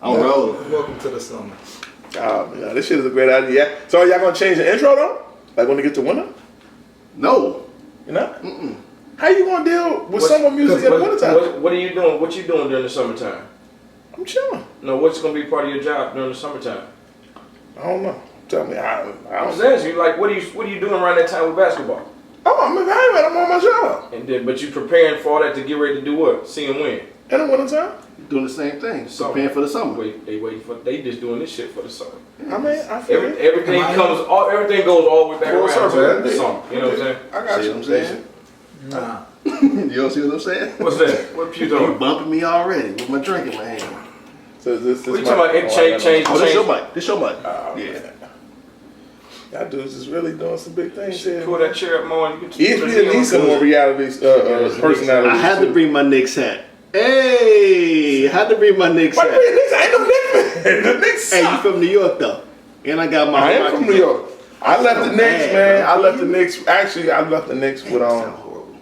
On road. Welcome to the summer. Oh man, this shit is a great idea. So are y'all gonna change the intro though? Like when it gets to winter? No. You know? How you gonna deal with summer music in the wintertime? What are you doing? What you doing during the summertime? I'm chilling. No, what's gonna be part of your job during the summertime? I don't know. Tell me. I I'm don't just asking you, like, what are you doing around that time with basketball? Oh, I'm evaluating. I'm on my job. And then, but you preparing for all that to get ready to do what? See and win. In the wintertime? Doing the same thing. Summer. Preparing for the summer. They just doing this shit for the summer. I mean, I feel it. Everything goes all the way back Full around circle, to the summer. You know what I'm saying? I got See you. what I'm saying? Nah. You don't see what I'm saying? What's that? What you You doing? bumping me already with my drink in my hand. So this What you talking about? It change. Oh, this your mic. This your mic. Oh, Yeah. man. Y'all dudes is really doing some big things here. Pull that chair up more. And you can ESPN needs some more reality personalities. I had to bring my Knicks hat. Hey, I had to bring my Knicks Why hat. the Knicks? I ain't no Knicks fan. The Knicks Hey, you suck. from New York though? And I got my. I am from New York. I left the Knicks, bad, man. bro. I left the Knicks. Actually, I left the Knicks with Sound horrible.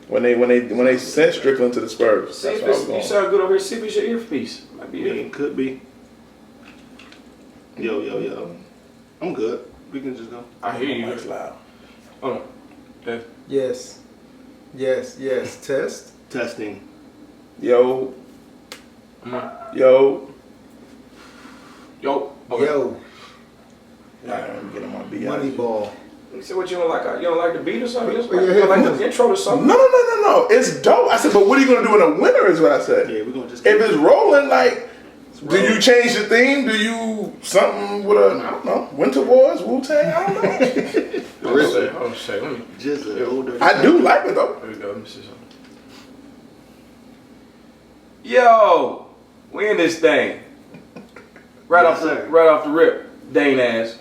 when they sent Strickland to the Spurs. See That's if what I was you going. sound good over here. See if it's your earpiece. Might be Yeah, it. could be. Yo. I'm good. We can just go. I hear you. Mike's loud. Hold on. Okay. Yes. Test. Testing. Yo, Mm. yo. Yo. Okay. Yo. I'm getting my beat. Moneyball. You said what you don't like? You don't like the beat or something? You Well, your don't like headphones. the intro or something? No. It's dope. I said, but what are you gonna do in the winter? Is what I said. Yeah, we're gonna just. If it's rolling, like, do you change the theme? Do you something with a I don't know, Winter Wars, Wu-Tang? I don't know. Oh shit. Let me. Just a older. I do like it though. There we go. Let me see something. Yo, we in this thing. Right Yes, off the rip. Dain ass.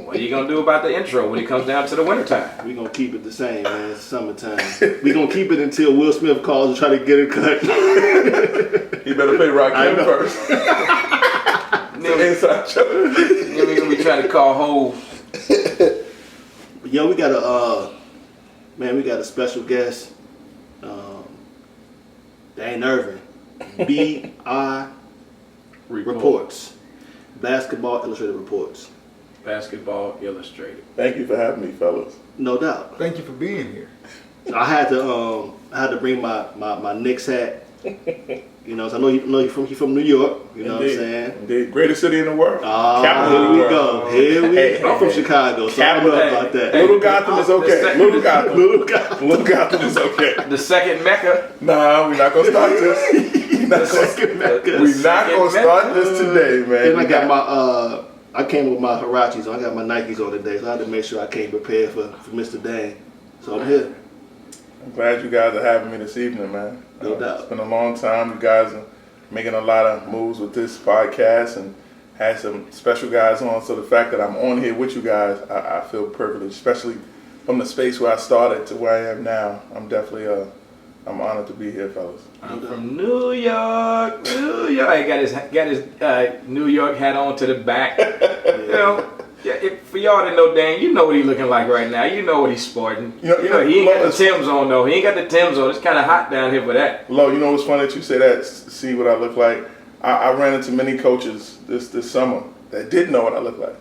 What are you gonna do about the intro when it comes down to the wintertime? We're gonna keep it the same, man. It's summertime. We're gonna keep it until Will Smith calls and try to get it cut. You better pay Rakim know. first. Inside joke. We're gonna be trying to call Hov. Yo, we got a special guest. Dain Ervin. BI Reports. Basketball Illustrated Reports. Basketball Illustrated. Thank you for having me, fellas. No doubt. Thank you for being here. I had to bring my Knicks hat. You know, so I know you from New York. You know what I'm saying? Indeed. Greatest city in the world. Here Capital of the we world. go. I'm from Chicago, so I know about that. Little Gotham is okay. Little Gotham. Little Gotham is okay. The second Mecca. Nah, we're not gonna start this. We're not gonna start this today, man. Then I got I came with my Hirachis on. I got my Nikes on today, so I had to make sure I came prepared for Mr. Dain. So I'm here. I'm glad you guys are having me this evening, man. No doubt. It's been a long time. You guys are making a lot of moves with this podcast and had some special guys on. So the fact that I'm on here with you guys, I feel privileged, especially from the space where I started to where I am now. I'm definitely I'm honored to be here, fellas. I'm from New York. He got his New York hat on to the back. You know, for y'all that know Dain, you know what he's looking like right now. You know what he's sporting. You know he ain't got the Timbs on though. He ain't got the Timbs on. It's kind of hot down here for that. Lo, you know what's funny that you say that? See what I look like. I ran into many coaches this summer that didn't know what I look like.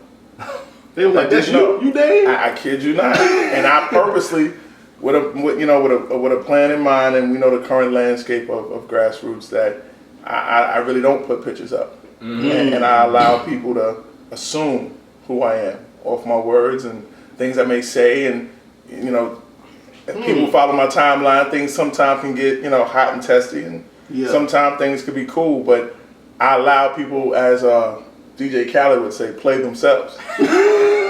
They were like, "That's you Dain?" I kid you not. And I purposely, with a plan in mind, and we know the current landscape of grassroots, that I really don't put pictures up, and I allow people to assume who I am off my words and things I may say, and if people follow my timeline, things sometimes can get hot and testy, and sometimes things could be cool, but I allow people, as DJ Khaled would say, play themselves.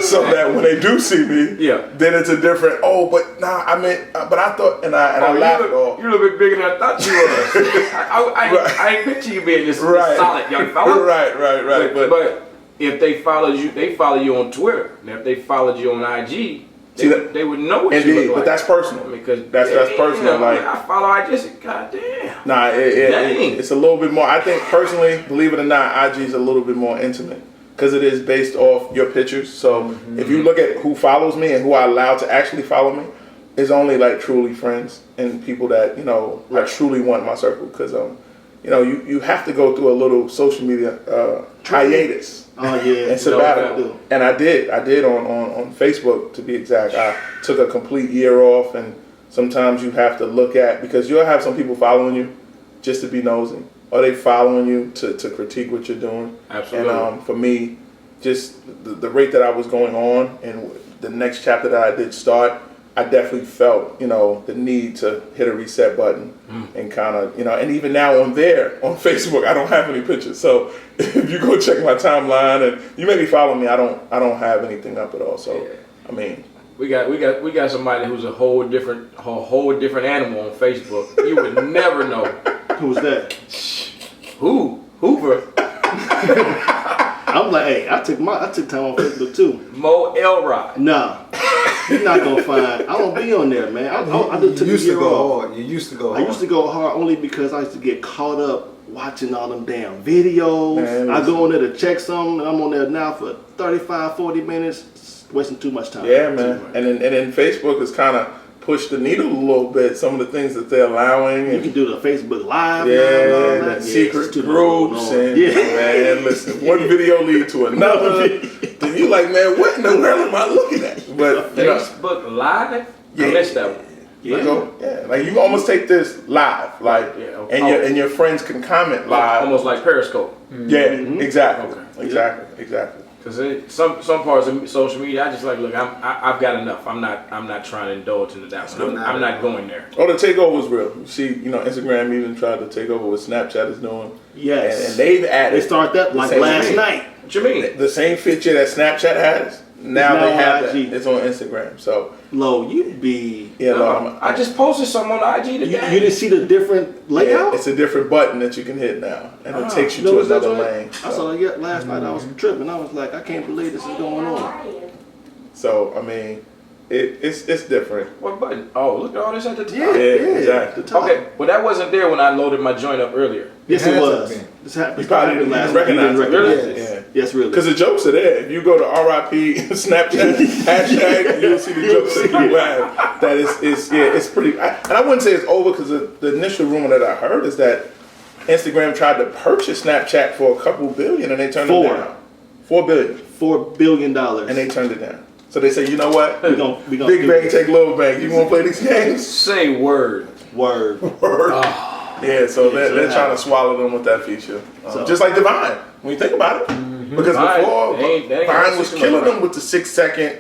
So that when they do see me, then it's a different, but I thought, and I laughed it off. You're a little bit bigger than I thought you was. I ain't picture you being this solid young fella. Right. But if they followed you on Twitter, and if they followed you on IG, they would know what you look like. But that's personal. Because that's personal. Like I follow IG, just goddamn. Nah, it's a little bit more. I think personally, believe it or not, IG is a little bit more intimate because it is based off your pictures. So if you look at who follows me and who I allow to actually follow me, it's only like truly friends and people that I truly want in my circle. Because you know, you have to go through a little social media hiatus. Oh yeah, And sabbatical. And I did on Facebook, to be exact. I took a complete year off, and sometimes you have to look at, because you'll have some people following you just to be nosy, or they following you to critique what you're doing. Absolutely. And for me, just the rate that I was going on, and the next chapter that I did start, I definitely felt, you know, the need to hit a reset button and kind of, you know, and even now on Facebook, I don't have any pictures. So if you go check my timeline, and you maybe follow me, I don't have anything up at all. So yeah. I mean, we got somebody who's a whole different animal on Facebook. You would never know. Who's that? Hoover. I'm like, hey, I took time on Facebook too. Mo Elrod. Nah, you're not gonna find. I don't be on there, man. I just took a year off. You used to go I hard. used to go hard only because I used to get caught up watching all them damn videos. Man, I go on there to check something, and I'm on there now for 35, 40 minutes, wasting too much time. yeah, man. And then Facebook has kind of pushed the needle a little bit. Some of the things that they're allowing. You can do the Facebook Live. Yeah, now and all that. secret it's too groups, long. and Yeah. man, listen, one video lead to another. Then you like, man, what in the world am I looking at? But you know, Facebook Live? Yeah. I missed that one. like you almost take this live, like, and your friends can comment live, Almost like Periscope. Yeah, exactly, Okay. exactly. Because some parts of social media, I just like, look, I've got enough. I'm not trying to indulge into that one. I'm not going there. Oh, the takeover was real. You see, you know, Instagram even tried to take over what Snapchat is doing. Yes. And they've added. They started that like same last thing. night. What you mean? The same feature that Snapchat has. Now they on have IG. that. It's on Instagram. So Lo, you be. yeah, No, I just posted something on IG You today. didn't see the different layout? it's a different button that you can hit now, and it takes you You know to what's that another joint? lane. I saw it last night. I was tripping. I was like, I can't believe this is going on. So I mean, it's different. What button? Oh, look at all this at the top. Yeah, exactly. The top. Okay, well that wasn't there when I loaded my joint up earlier. Yes, It it had to was. have been. This happened. You probably didn't recognize it. Really? Yeah. Yes, really. Because the jokes are there. If you go to RIP Snapchat hashtag, you'll see the jokes that you have. That it's pretty. And I wouldn't say it's over, because the initial rumor that I heard is that Instagram tried to purchase Snapchat for a couple billion, and they turned it down. $4 billion, $4 billion. and they turned it down. So they say, you know what? we gonna Big do bang this. take little bang. You want to play these games? Say word. Word. Yeah, so they're so trying to swallow them with that feature. So- Just like Divine, when you think about it. Because Vine, before, they ain't got Vine was system killing around. them with the 6-second,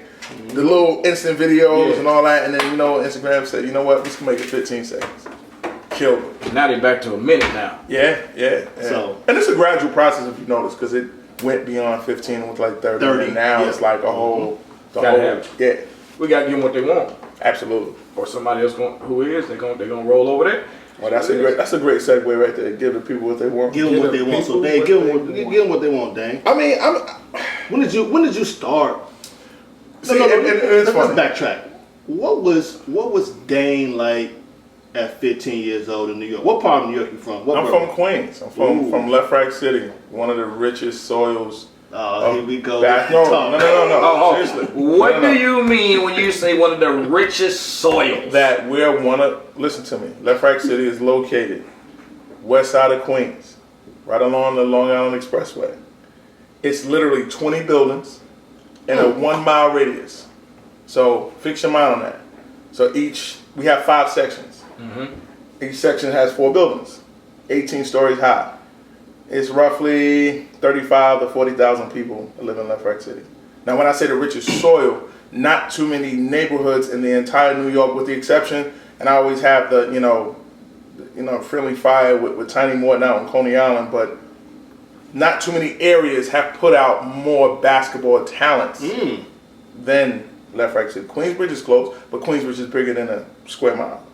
the little instant videos and all that. And then, you know, Instagram said, you know what, we can make it 15 seconds. Kill them. Now they're back to a minute now. Yeah. So- and it's a gradual process, if you notice, because it went beyond 15 and was like 30. 30, And now yeah. it's like a whole, Gotta have it. yeah, We gotta give them what they want, absolutely. or somebody else they're gonna roll over there. Well, that's a great segue right there. Give the people what they want. Give them what they want. So Dane, give them what they want, Dane. I mean, When did you start? See, and it's Let's funny. backtrack. What was Dane like at 15 years old in New York? What part of New York you from? What I'm borough? from Queens. I'm Ooh. from Left Rack City, one of the richest soils. Oh, here we go. No. Seriously. What No. do you mean when you say one of the richest soils? That we're listen to me. Left Rack City is located west side of Queens, right along the Long Island Expressway. It's literally 20 buildings in a 1 mile radius. So fix your mind on that. So we have 5 sections. Each section has 4 buildings, 18 stories high. It's roughly 35 to 40,000 people that live in Left Rack City. Now, when I say the richest soil, not too many neighborhoods in the entire New York, with the exception, and I always have the, Friendly Fire with Tiny Morton out on Coney Island, but not too many areas have put out more basketball talents than Left Rack City. Queensbridge is close, but Queensbridge is bigger than a square mile.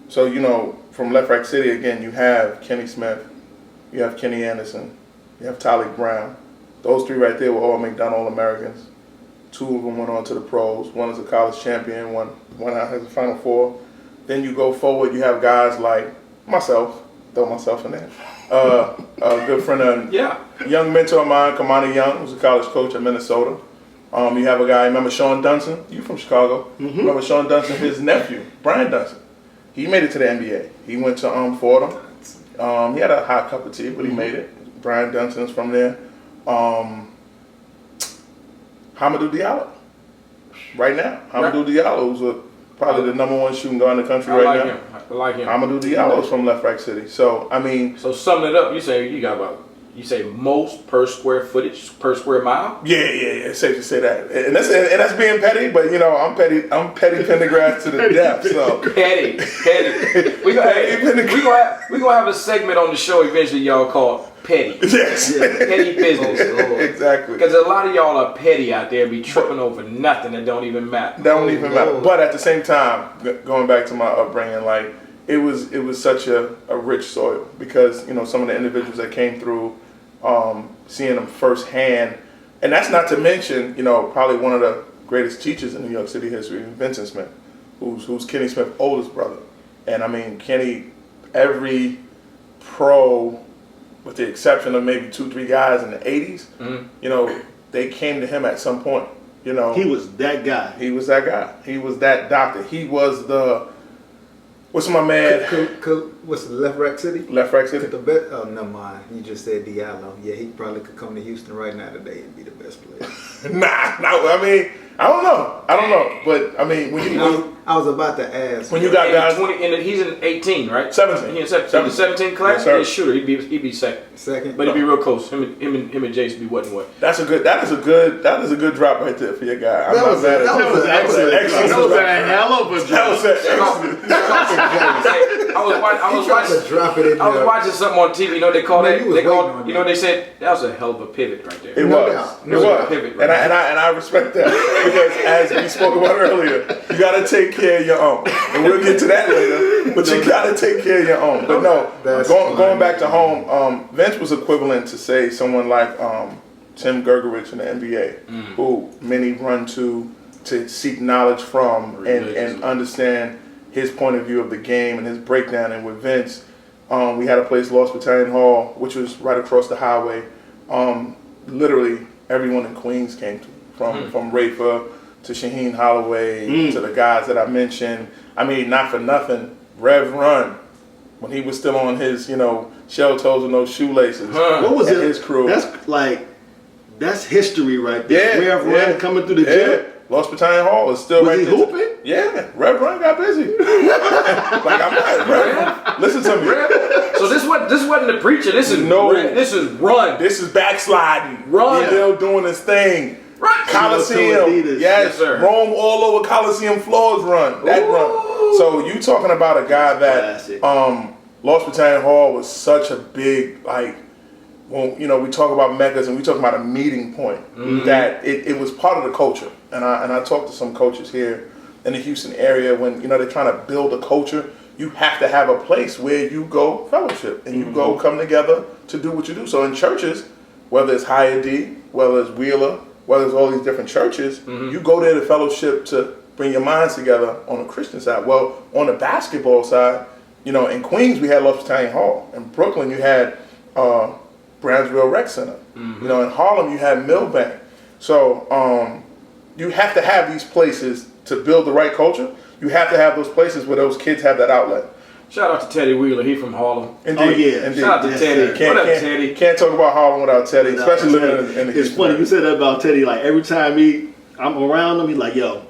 So, from Left Rack City, again, you have Kenny Smith, you have Kenny Anderson, you have Tylik Brown. Those 3 right there were all McDonald All-Americans. 2 of them went on to the pros. One is a college champion, one has a Final Four. Then you go forward, you have guys like myself, throw myself in there. A good friend of young mentor of mine, Kamani Young, who's a college coach at Minnesota. You have a guy, remember Sean Dunson? You from Chicago. Remember Sean Dunson, his nephew, Brian Dunson. He made it to the NBA. He went to Fordham. He had a hot cup of tea, but he made it. Brian Dunson's from there. Hamidou Diallo. Right now. Hamidou Diallo, who's probably the number one shooting guard in the country right now. I like him. Hamidou Diallo's from Left Rack City. So, I mean. So, summing it up, you say most per square footage, per square mile? Yeah. It's safe to say that. And that's being petty, but, you know, I'm petty Pendergrass to the death. So. Petty. We're gonna have a segment on the show eventually, y'all, called Petty. Yes. Petty business. Exactly. Because a lot of y'all are petty out there, be tripping over nothing that don't even matter. But at the same time, going back to my upbringing, like it was such a rich soil because, you know, some of the individuals that came through, seeing them firsthand, and that's not to mention, you know, probably one of the greatest teachers in New York City history, Vincent Smith, who's Kenny Smith's oldest brother. And I mean, Kenny, every pro, with the exception of maybe 2-3 guys in the 80s, you know, they came to him at some point. You know, he was that guy. He was that guy. He was that doctor. He was the. What's my man? What's the Left Rack City? Left Rack City. Oh, never mind. You just said Diallo. Yeah, he probably could come to Houston right now today and be the best player. Nah. I mean, I don't know. But I mean, I was about to ask. When you got guys, 20, and he's in 18, right? 17. He's in 17 class. Yes, Yeah, sure. He'd be second. But he'd be real close. Him and Jace be what and what. That is a good drop right there for your guy. I'm That not was mad at that that. was excellent. That was a hell of a drop. I was watching something on TV. You know they call that. They said that was a hell of a pivot right there. It was. A pivot right And I respect that because as we spoke about earlier, you got to take care of your own. And we'll get to that later. But you got to take care of your own. But no, going back to home, Vince was equivalent to say someone like Tim Gergerich in the NBA, who many run to seek knowledge from and understand his point of view of the game and his breakdown. And with Vince, we had a place, Lost Battalion Hall, which was right across the highway. Literally everyone in Queens came to, from Rafa to Shaheen Holloway to the guys that I mentioned. I mean, not for nothing, Rev Run, when he was still on his, you know, shell toes with no shoelaces. What was it? His crew. That's history right there. Yeah, Rev Run coming through the gym. Lost Battalion Hall is still right Was there. he hooping? Yeah, Rev Run got busy. Like I'm not, Rev, listen to me. So this wasn't the preacher. This is Run. This is backsliding. Run. Still doing his thing. Right. Coliseum. Yes, sir. Rome all over Coliseum floors run. That run. So you talking about a guy that Lost Battalion Hall was such a big, like, well, you know, we talk about meccas and we talk about a meeting point that it was part of the culture. And I talked to some coaches here in the Houston area when, you know, they're trying to build a culture. You have to have a place where you go fellowship and you go come together to do what you do. So in churches, whether it's Higher D, whether it's Wheeler, whether it's all these different churches, you go there to fellowship to bring your minds together on the Christian side. Well, on the basketball side, you know, in Queens we had Lost Battalion Hall. In Brooklyn you had Brownsville Rec Center. You know, in Harlem you had Millbank. So you have to have these places to build the right culture. You have to have those places where those kids have that outlet. Shout out to Teddy Wheeler. He from Harlem. Indeed. Oh yeah. Indeed. Shout out to Teddy. What up, Teddy? Can't talk about Harlem without Teddy, especially living in the It's funny you said that about Teddy. Like every time I'm around him, he's like, "Yo,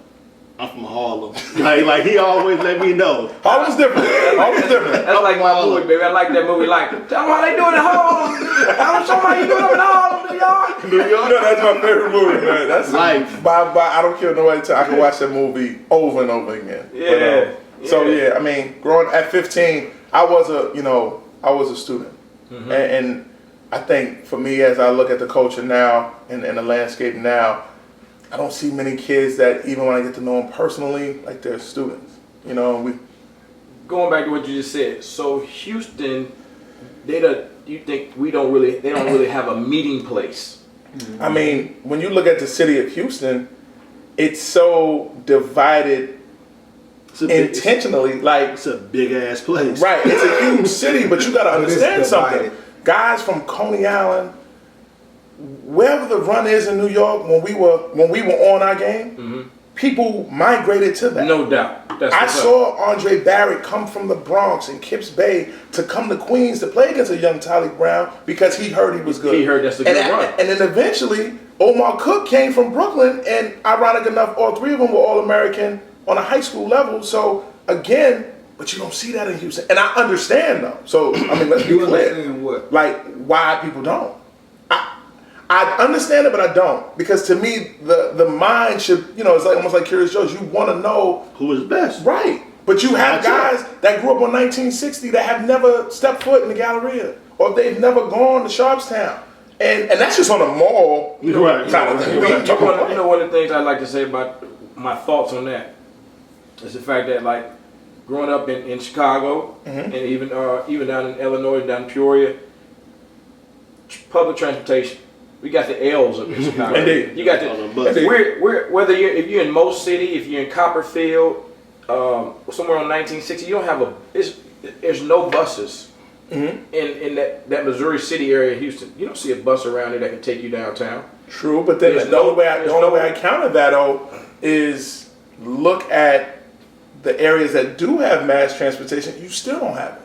I'm from Harlem." like he always let me know. Harlem's different. Harlem's different. That's like my movie, baby. I like that movie. Like, tell them how they doing in Harlem. I'm showing how you doing up in Harlem, New York. New York. You know, that's my favorite movie, man. That's life. By I don't care nobody tell. I can watch that movie over and over again. Yeah. So yeah, I mean, growing at 15, I was a student, and I think for me, as I look at the culture now and the landscape now, I don't see many kids that even when I get to know them personally, like they're students. You know, Going back to what you just said, so Houston, they don't really have a meeting place. I mean, when you look at the city of Houston, it's so divided intentionally. It's a big ass place. Right, it's a huge city, but you got to understand something. Guys from Coney Island, wherever the run is in New York, when we were on our game, people migrated to that. No doubt. That's I what's up. saw Andre Barrett come from the Bronx and Kips Bay to come to Queens to play against a young Tyreek Brown because he heard he was good. He heard that's a good run. And then eventually, Omar Cook came from Brooklyn, and ironic enough, all three of them were All-American on a high school level. So again, but you don't see that in Houston. And I understand though. So I mean, let's be You clear. understand what? Like why people don't. I understand it, but I don't, because to me the mind should, it's like almost like Curious George. You want to know Who is best? right, but you have guys that grew up on 1960 that have never stepped foot in the Galleria, or they've never gone to Sharpstown, and that's just on a mall Right. kind of thing. You know, one of the things I like to say about my thoughts on that is the fact that, like, growing up in Chicago and even down in Illinois, down in Peoria, public transportation. We got the L's up in Chicago. Indeed. You got On the the bus. we're whether if you're in Mo City, if you're in Copperfield, somewhere on 1960, you don't have there's no buses in that Missouri City area, Houston. You don't see a bus around there that can take you downtown. True, but then the only way I counter that though is look at the areas that do have mass transportation. You still don't have it.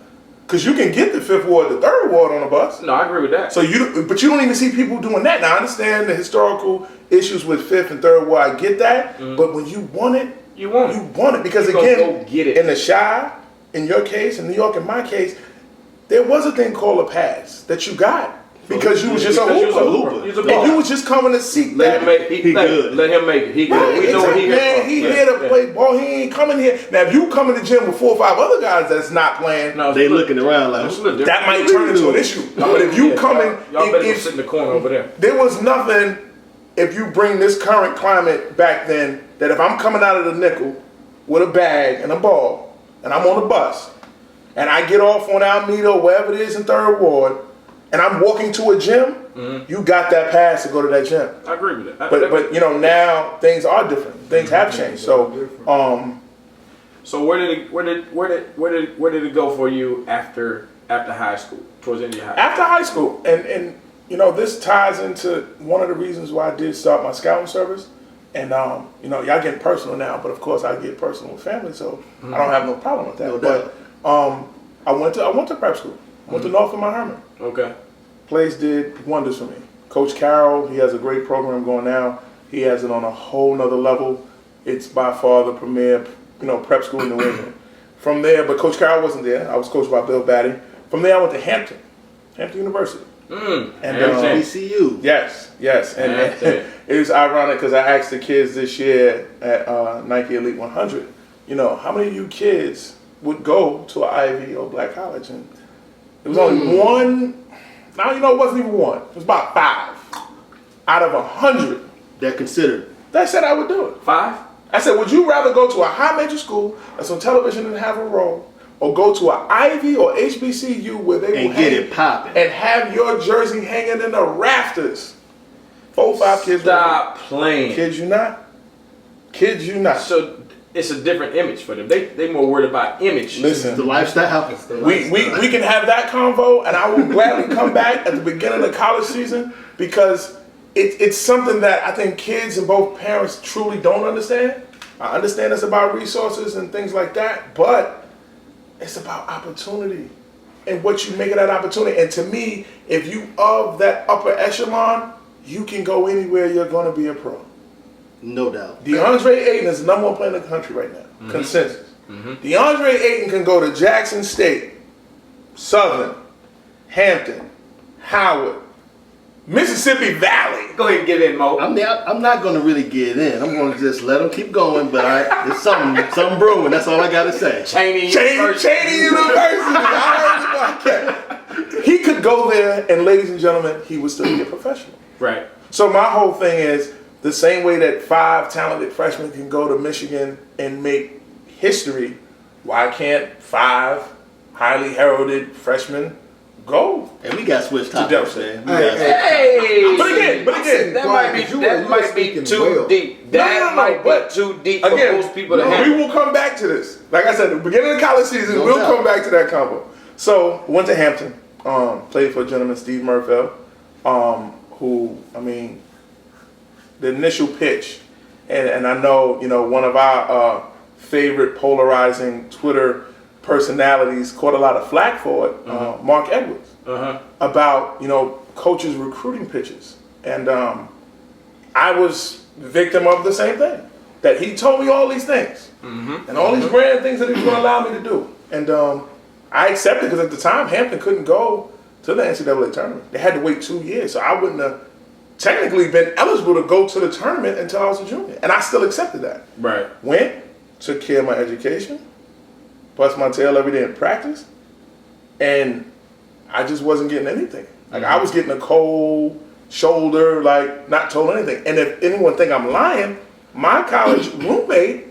Because you can get the 5th Ward, the 3rd Ward on a bus. No, I agree with that. But you don't even see people doing that. Now, I understand the historical issues with 5th and 3rd Ward. I get that. But when you want it, you want it. Because You again, gonna go get it. in the Chi, in your case, in New York, in my case, there was a thing called a pass that you got because you was just a Because you was a hooper. hooper. You was a And baller. you was just coming to seek Let that. him make He good. Let him make it. He good. Right, We know what he here man, for. he Yeah, here to yeah. play ball. He ain't coming here. Now, if you come in the gym with 4 or 5 other guys that's not playing, No, They looking around like, it's a little different. that might turn into an issue. But if you Yeah, come in, y'all better go if sit in the corner over there. there was nothing, if you bring this current climate back then, that if I'm coming out of the nickel with a bag and a ball, and I'm on the bus, and I get off on Alameda or wherever it is in 3rd Ward, and I'm walking to a gym, you got that pass to go to that gym. I agree with that. But now things are different. Things have changed. So So where did it go for you after high school? Towards the end of your high school? after high school, and this ties into one of the reasons why I did start my scouting service. And y'all getting personal now, but of course I get personal with family, so I don't have no problem with that. No But I went to prep school. I went to Norfolk Mount Herman. Okay. Place did wonders for me. Coach Carroll, he has a great program going now. He has it on a whole nother level. It's by far the premier, prep school in New England. From there, but Coach Carroll wasn't there. I was coached by Bill Batty. From there, I went to Hampton University. And ECU. Yes. And Hampton. it was ironic because I asked the kids this year at Nike Elite 100, how many of you kids would go to an Ivy or Black college? And it was only one. Now, it wasn't even one. It was about 5 out of 100 That considered. that said I would do it. 5? I said, would you rather go to a high major school that's on television and have a role, or go to an Ivy or HBCU where they will And get hang it popping. and have your jersey hanging in the rafters? 4 or 5 kids. Stop playing. Kids you not. So it's a different image for them. They more worried about image. Listen, The lifestyle. we can have that convo, and I will gladly come back at the beginning of the college season, because it's something that I think kids and both parents truly don't understand. I understand it's about resources and things like that, but it's about opportunity and what you make of that opportunity. And to me, if you of that upper echelon, you can go anywhere. You're going to be a pro. No doubt. DeAndre Ayton is the number 1 player in the country right now. Consensus. DeAndre Ayton can go to Jackson State, Southern, Hampton, Howard, Mississippi Valley. Go ahead and get in, Mo. I'm not going to really get in. I'm going to just let them keep going. But there's something brewing. That's all I got to say. Cheney University. I heard about that. He could go there, and ladies and gentlemen, he would still be a professional. Right. So my whole thing is, the same way that 5 talented freshmen can go to Michigan and make history, why can't 5 highly heralded freshmen go? And we got switched topics, man. Hey. But again, That might be too deep. That might be too deep for most people to we handle. will come back to this. Like I said, at the beginning of the college season, we'll come back to that combo. So, went to Hampton, played for a gentleman, Steve Murfeld, who, the initial pitch and I know, you know, one of our favorite polarizing Twitter personalities caught a lot of flack for it, Mark Edwards, about, you know, coaches recruiting pitches. And I was victim of the same thing, that he told me all these things and all these grand things that he was going to allow me to do. And I accepted, because at the time Hampton couldn't go to the NCAA tournament. They had to wait 2 years, so I wouldn't have technically been eligible to go to the tournament until I was a junior. And I still accepted that. Right. Went, took care of my education, bust my tail every day in practice, and I just wasn't getting anything. Like, I was getting a cold shoulder, like, not told anything. And if anyone think I'm lying, my college roommate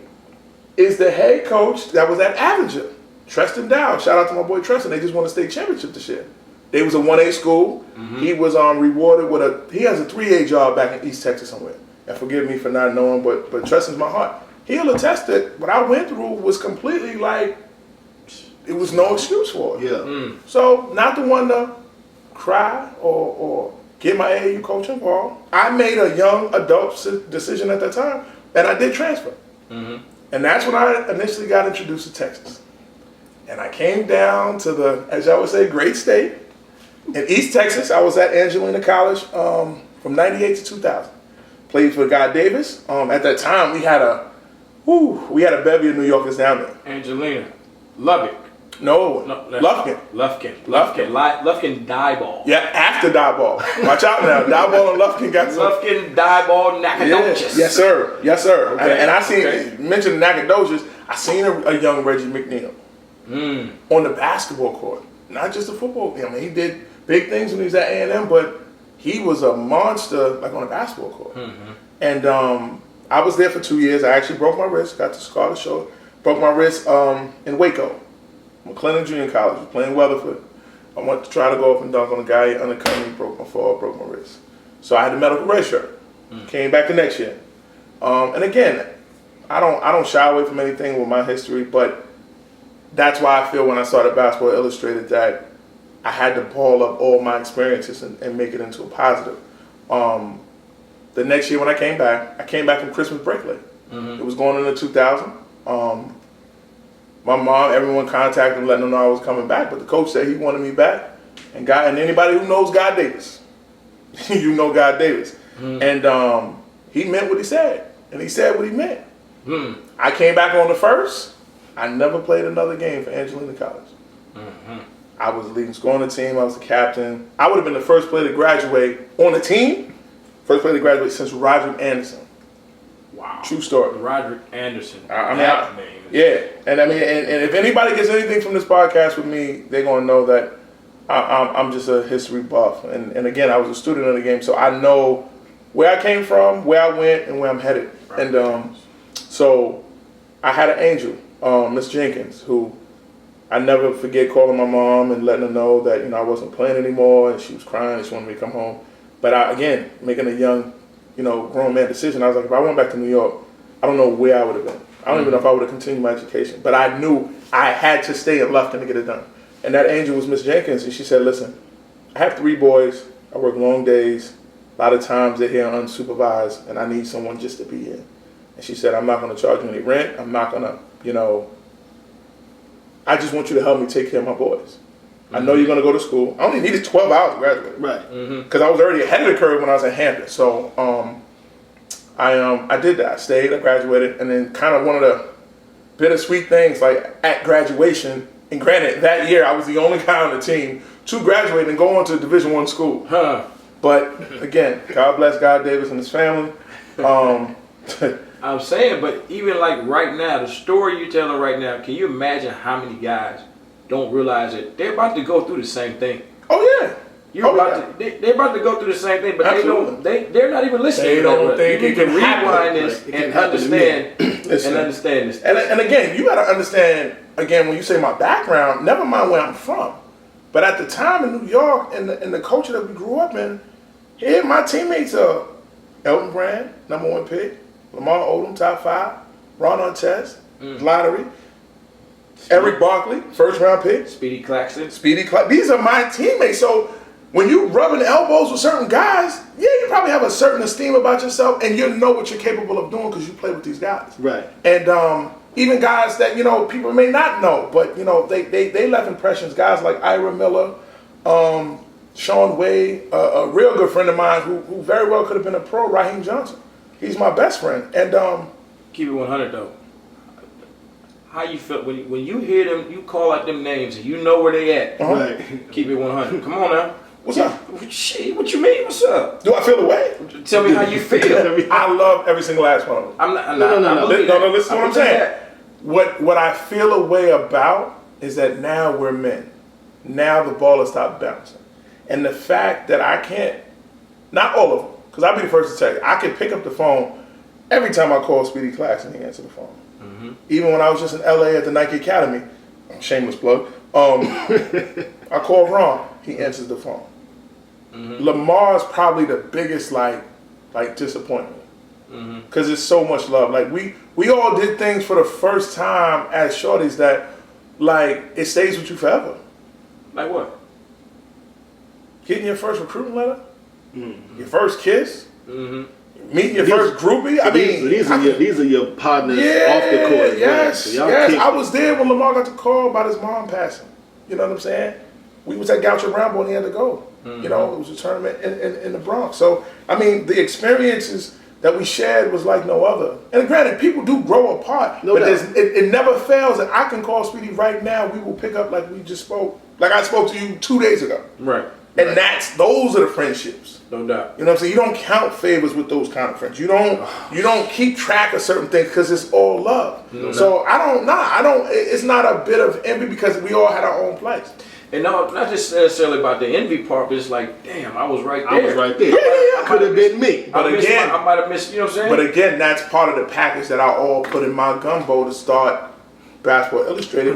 is the head coach that was at Avenger, Treston Dow. Shout out to my boy Treston. They just won a state championship this year. They was a 1A school. He was rewarded with he has a 3A job back in East Texas somewhere. And forgive me for not knowing, but Treston's my heart. He'll attest that what I went through was completely like, it was no excuse for it. Yeah. So, not the one to cry or get my AAU coach involved. I made a young adult decision at that time, and I did transfer. And that's when I initially got introduced to Texas. And I came down to the, as I would say, great state. In East Texas, I was at Angelina College from 98 to 2000. Played for Guy Davis. At that time, we had a bevy of New Yorkers down there. Angelina. Lubbock. No, Lufkin. Lufkin Dieball. Yeah, after Dieball. Watch out now. Dieball and Lufkin got some. Lufkin Dieball Nacogdoches. Yes, sir. Yes, sir. Okay. And I seen, mentioned Nacogdoches, I seen a young Reggie McNeil on the basketball court. Not just the football. I mean, he did big things when he was at A&M, but he was a monster, like, on the basketball court. And I was there for 2 years. I actually broke my wrist, got to scar the shoulder. Broke my wrist in Waco. McLennan Junior College, was playing Weatherford. I went to try to go up and dunk on a guy, undercut me, broke my fall, broke my wrist. So I had the medical red shirt. Came back the next year. And again, I don't shy away from anything with my history, but that's why I feel when I started Basketball Illustrated that I had to ball up all my experiences and make it into a positive. The next year when I came back from Christmas break late. It was going into 2000. My mom, everyone contacted him, letting them know I was coming back, but the coach said he wanted me back. And anybody who knows God Davis, you know God Davis. And he meant what he said, and he said what he meant. I came back on the first. I never played another game for Angelina College. I was leading scoring the team. I was the captain. I would have been the first player to graduate on the team. First player to graduate since Roderick Anderson. Wow. True story. Roderick Anderson. Yeah. And I mean, and if anybody gets anything from this podcast with me, they're going to know that I'm just a history buff. And again, I was a student of the game, so I know where I came from, where I went, and where I'm headed. Right. And so I had an angel, Miss Jenkins, who I never forget calling my mom and letting her know that, you know, I wasn't playing anymore, and she was crying and she wanted me to come home. But again, making a young, you know, grown man decision, I was like, if I went back to New York, I don't know where I would have been. I don't even know if I would have continued my education. But I knew I had to stay in Lufkin to get it done. And that angel was Miss Jenkins, and she said, listen, I have 3 boys. I work long days. A lot of times they're here unsupervised, and I need someone just to be here. And she said, I'm not going to charge you any rent. I'm not going to, you know, I just want you to help me take care of my boys. I know you're going to go to school. I only needed 12 hours to graduate. Right. Because I was already ahead of the curve when I was at Hampton. So I did that. I stayed, I graduated, and then kind of one of the bittersweet things, like at graduation, and granted, that year I was the only guy on the team to graduate and go on to Division I school. But again, God bless God Davis and his family. I'm saying, but even like right now, the story you're telling right now, can you imagine how many guys don't realize that they're about to go through the same thing? Oh yeah. They're about to go through the same thing, but Absolutely. they're not even listening. They don't think you it can rewind this and understand this. And again, you got to understand, again, when you say my background, never mind where I'm from. But at the time in New York and the culture that we grew up in, here my teammates are Elton Brand, #1 pick, Lamar Odom, top 5, Ron Artest, lottery, Eric Barkley, first round pick, Speedy Claxton. These are my teammates. So when you rubbing elbows with certain guys, yeah, you probably have a certain esteem about yourself, and you know what you're capable of doing because you play with these guys. Right. And even guys that people may not know, but they left impressions. Guys like Ira Miller, Sean Wade, a real good friend of mine who very well could have been a pro, Raheem Johnson. He's my best friend. And keep it 100 though. How you feel when you hear them? You call out them names and you know where they at. Right. Keep it 100. Come on now. What's up? Shit, what you mean? What's up? Do I feel the way? Tell me how you feel. I love every single last one of them. I'm not. No, listen to what I'm saying. What I feel a way about is that now we're men. Now the ball has stopped bouncing. And the fact that I can't, not all of them, because I'll be the first to tell you, I can pick up the phone every time I call Speedy Clax and he answers the phone. Mm-hmm. Even when I was just in LA at the Nike Academy, shameless plug, I call Ron, he answers the phone. Mm-hmm. Lamar's probably the biggest like disappointment because it's so much love. Like we all did things for the first time as shorties that like it stays with you forever. Like what? Getting your first recruiting letter, your first kiss, meeting your first groupie. So these are your partners off the court. Yes, so yes. I was there when Lamar got the call about his mom passing. You know what I'm saying? We was at Gaucho Rambo and he had to go. It was a tournament in the Bronx. So, I mean, the experiences that we shared was like no other. And granted, people do grow apart, but it never fails that I can call Speedy right now. We will pick up like we just spoke. Like I spoke to you 2 days ago. Right. And those are the friendships. No doubt. You know what I'm saying? You don't count favors with those kind of friends. You don't keep track of certain things because it's all love. No so doubt. It's not a bit of envy because we all had our own place. And not just necessarily about the envy part, but it's like, damn, I was right there. I was right there. Yeah. Could have been me. But again, I might have missed, you know what I'm saying? But again, that's part of the package that I all put in my gumbo to start Basketball Illustrated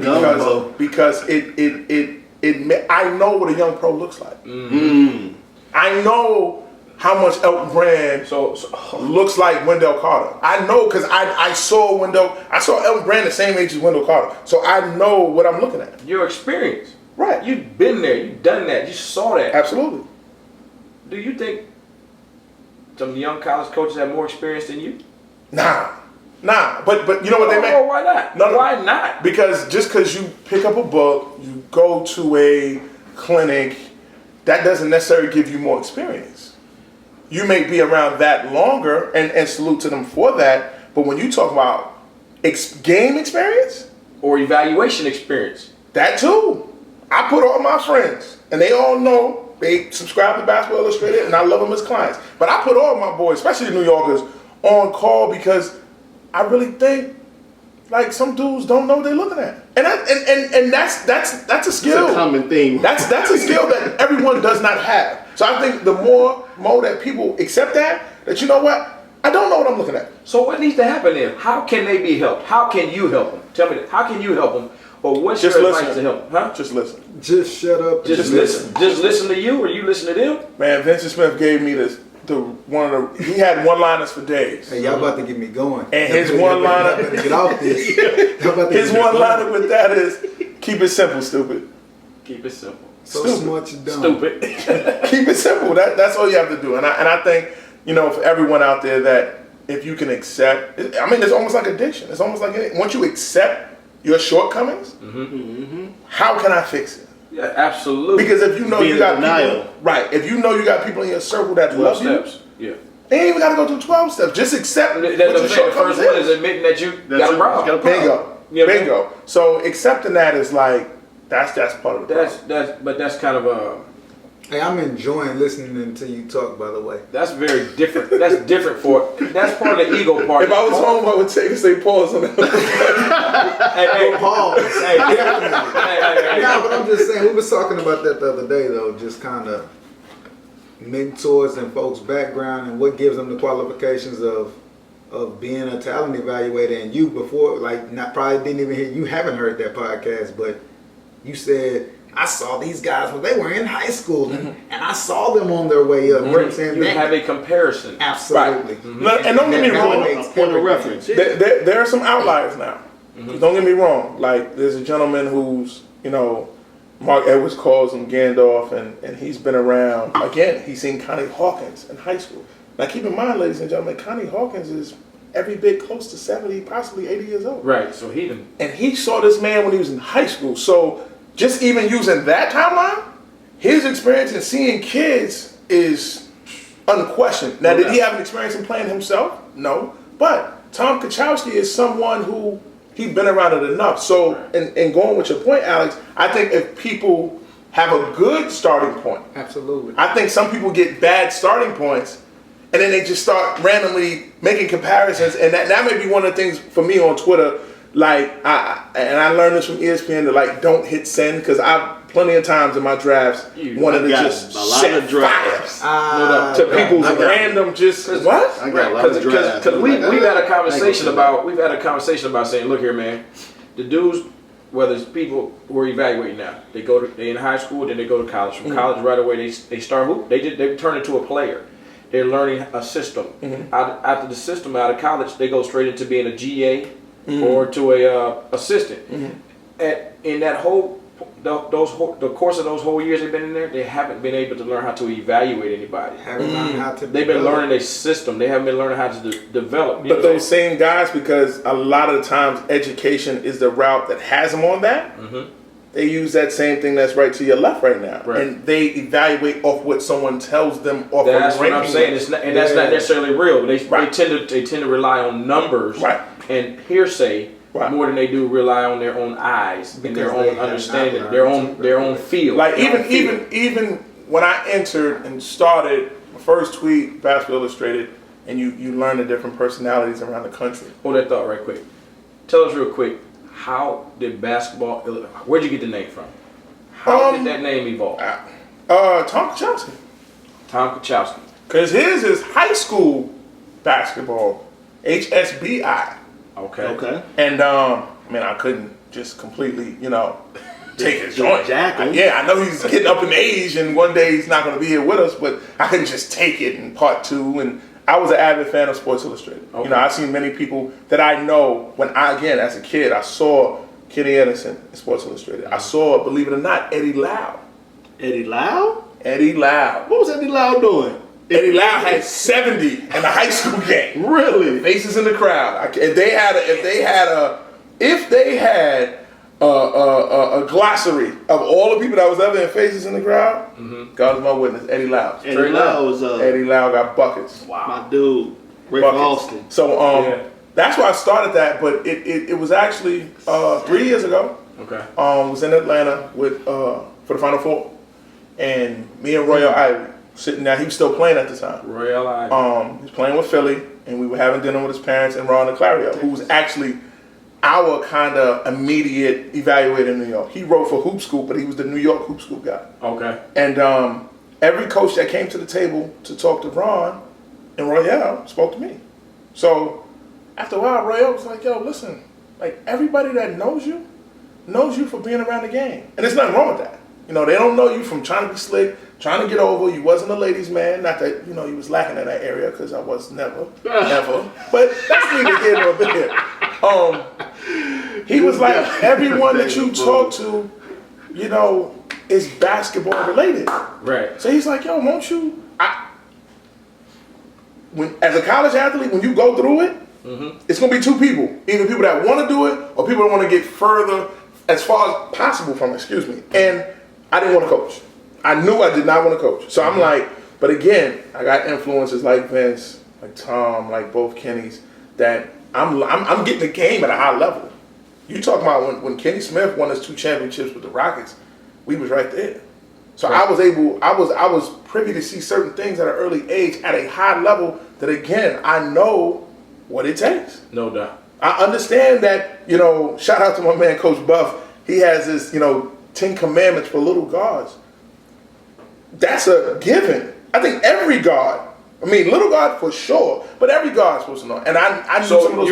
because I know what a young pro looks like. Mm-hmm. I know how much Elton Brand looks like Wendell Carter. I know because I saw Elton Brand the same age as Wendell Carter. So I know what I'm looking at. Your experience. Right. You've been there. You've done that. You saw that. Absolutely. Do you think some young college coaches have more experience than you? Nah. But you know what they meant? Why not? No. Why not? Because just because you pick up a book, you go to a clinic, that doesn't necessarily give you more experience. You may be around that longer, and salute to them for that. But when you talk about game experience or evaluation experience, that too. I put all my friends, and they all know they subscribe to Basketball Illustrated, and I love them as clients. But I put all my boys, especially the New Yorkers, on call because I really think like some dudes don't know what they're looking at, and that's a skill. It's a common theme. That's a skill that everyone does not have. So I think the more that people accept that you know what, I don't know what I'm looking at. So what needs to happen then? How can they be helped? How can you help them? Tell me that. How can you help them? Or what's your advice to help? Huh? Just listen. Just shut up. Just listen. Just listen to you, or you listen to them? Man, Vincent Smith gave me he had one-liners for days. Hey, y'all about to get me going. And his one-liner, get off this. His one-liner with that is, keep it simple, stupid. Keep it simple. So stupid. smart, you dumb. Stupid. Keep it simple. That's all you have to do. And I think, for everyone out there that if you can accept, it's almost like addiction. It's almost like once you accept your shortgomings, how can I fix it? Yeah, absolutely. Because if you know you got denial. people, right? If you know you got people in your circle that love steps. you, they ain't even got to go through 12 steps. Just accept what your the shortcomings first one is admitting that you got a problem. Bingo. So accepting that is like that's part of the problem. That's kind of a. Hey, I'm enjoying listening until you talk, by the way. That's very different. That's different that's part of the ego part. If I was home, I would take pause on that. Hey, pause. Hey. Yeah, but I'm just saying, we was talking about that the other day, though, just kind of mentors and folks' background and what gives them the qualifications of being a talent evaluator. And you before, probably didn't even hear, you haven't heard that podcast, but you said, I saw these guys when they were in high school, and I saw them on their way up. You know what I'm saying? You have a comparison. Absolutely. Right. And don't get me wrong. A point of reference. There are some outliers now. Don't get me wrong. Like there's a gentleman who's Mark Edwards calls him Gandalf, and he's been around. Again, he's seen Connie Hawkins in high school. Now keep in mind, ladies and gentlemen, Connie Hawkins is every bit close to 70, possibly 80 years old. Right, so he didn't. And he saw this man when he was in high school. So just even using that timeline, his experience in seeing kids is unquestioned. Now, did he have an experience in playing himself? No. But Tom Kachowski is someone who he's been around it enough. So, and going with your point, Alex, I think if people have a good starting point, Absolutely. I think some people get bad starting points, and then they just start randomly making comparisons, and that may be one of the things for me on Twitter. Like, I learned this from ESPN to like don't hit send, because I've plenty of times in my drafts wanted to just a lot set of drafts fire to people's random just what? I got a lot of drafts. Because we've had a conversation about saying, look here, man, the dudes, whether it's people who are evaluating now, they in high school, then they go to college. From college, right away they start hoop. They turn into a player. They're learning a system. After the system, out of college, they go straight into being a GA or to a assistant. In that the course of those whole years they've been in there, they haven't been able to learn how to evaluate anybody. They've been learning a system. They haven't been learning how to develop. But those same guys, because a lot of the times education is the route that has them on that. They use that same thing that's right to your left right now, and they evaluate off what someone tells them. Off that's of what I'm saying. It's not, and that's not necessarily real. They tend to rely on numbers and hearsay more than they do rely on their own eyes and their own understanding, their own feel. Like even when I entered and started my first tweet, Basketball Illustrated, and you learn the different personalities around the country. Hold that thought right quick. Tell us real quick. How did basketball? Where'd you get the name from? How did that name evolve? Tom Kachowski. Tom Kachowski. Because his is high school basketball, HSBI. Okay. And I couldn't just completely, take his joint. I know he's getting up in age, and one day he's not going to be here with us, but I couldn't just take it in part two. And I was an avid fan of Sports Illustrated. Okay. I've seen many people that I know when as a kid, I saw Kenny Anderson in Sports Illustrated. I saw, believe it or not, Eddie Lau. Eddie Lau? Eddie Lau. What was Eddie Lau doing? Eddie Lau had 70 in the high school game. Really? Faces in the crowd. If they had a glossary of all the people that was ever in Faces in the crowd, God is my witness. Eddie Lau. Eddie Lau got buckets. Wow. My dude, Rick Austin. So that's why I started that. But it was actually 3 years ago. Okay. Was in Atlanta with for the Final Four, and me and Royal Ivy sitting there. He was still playing at the time. Royal Ivy. He was playing with Philly, and we were having dinner with his parents and Ron DeClario, who was actually our kind of immediate evaluator in New York. He wrote for Hoop Scoop, but he was the New York Hoop Scoop guy. Okay. And every coach that came to the table to talk to Ron and Royale spoke to me. So after a while, Royale was like, yo, listen, like everybody that knows you for being around the game. And there's nothing wrong with that. They don't know you from trying to be slick, trying to get over. You wasn't a ladies' man. Not that, you was lacking in that area, because I was never. But that's neither here nor there. He was like, everyone that you talk to, is basketball related. Right. So he's like, yo, won't you? As a college athlete, when you go through it, it's going to be two people. Either people that want to do it or people that want to get further as far as possible from it, And I didn't want to coach. I knew I did not want to coach. So I'm like, but again, I got influences like Vince, like Tom, like both Kennys, that I'm getting the game at a high level. You talk about when Kenny Smith won his 2 championships with the Rockets, we was right there. So I was privy to see certain things at an early age at a high level that, again, I know what it takes. No doubt. I understand that, shout out to my man Coach Buff. He has this, 10 commandments for little guards. That's a given. I think every guard, little guard for sure, but every guard's supposed to know. And I so some of those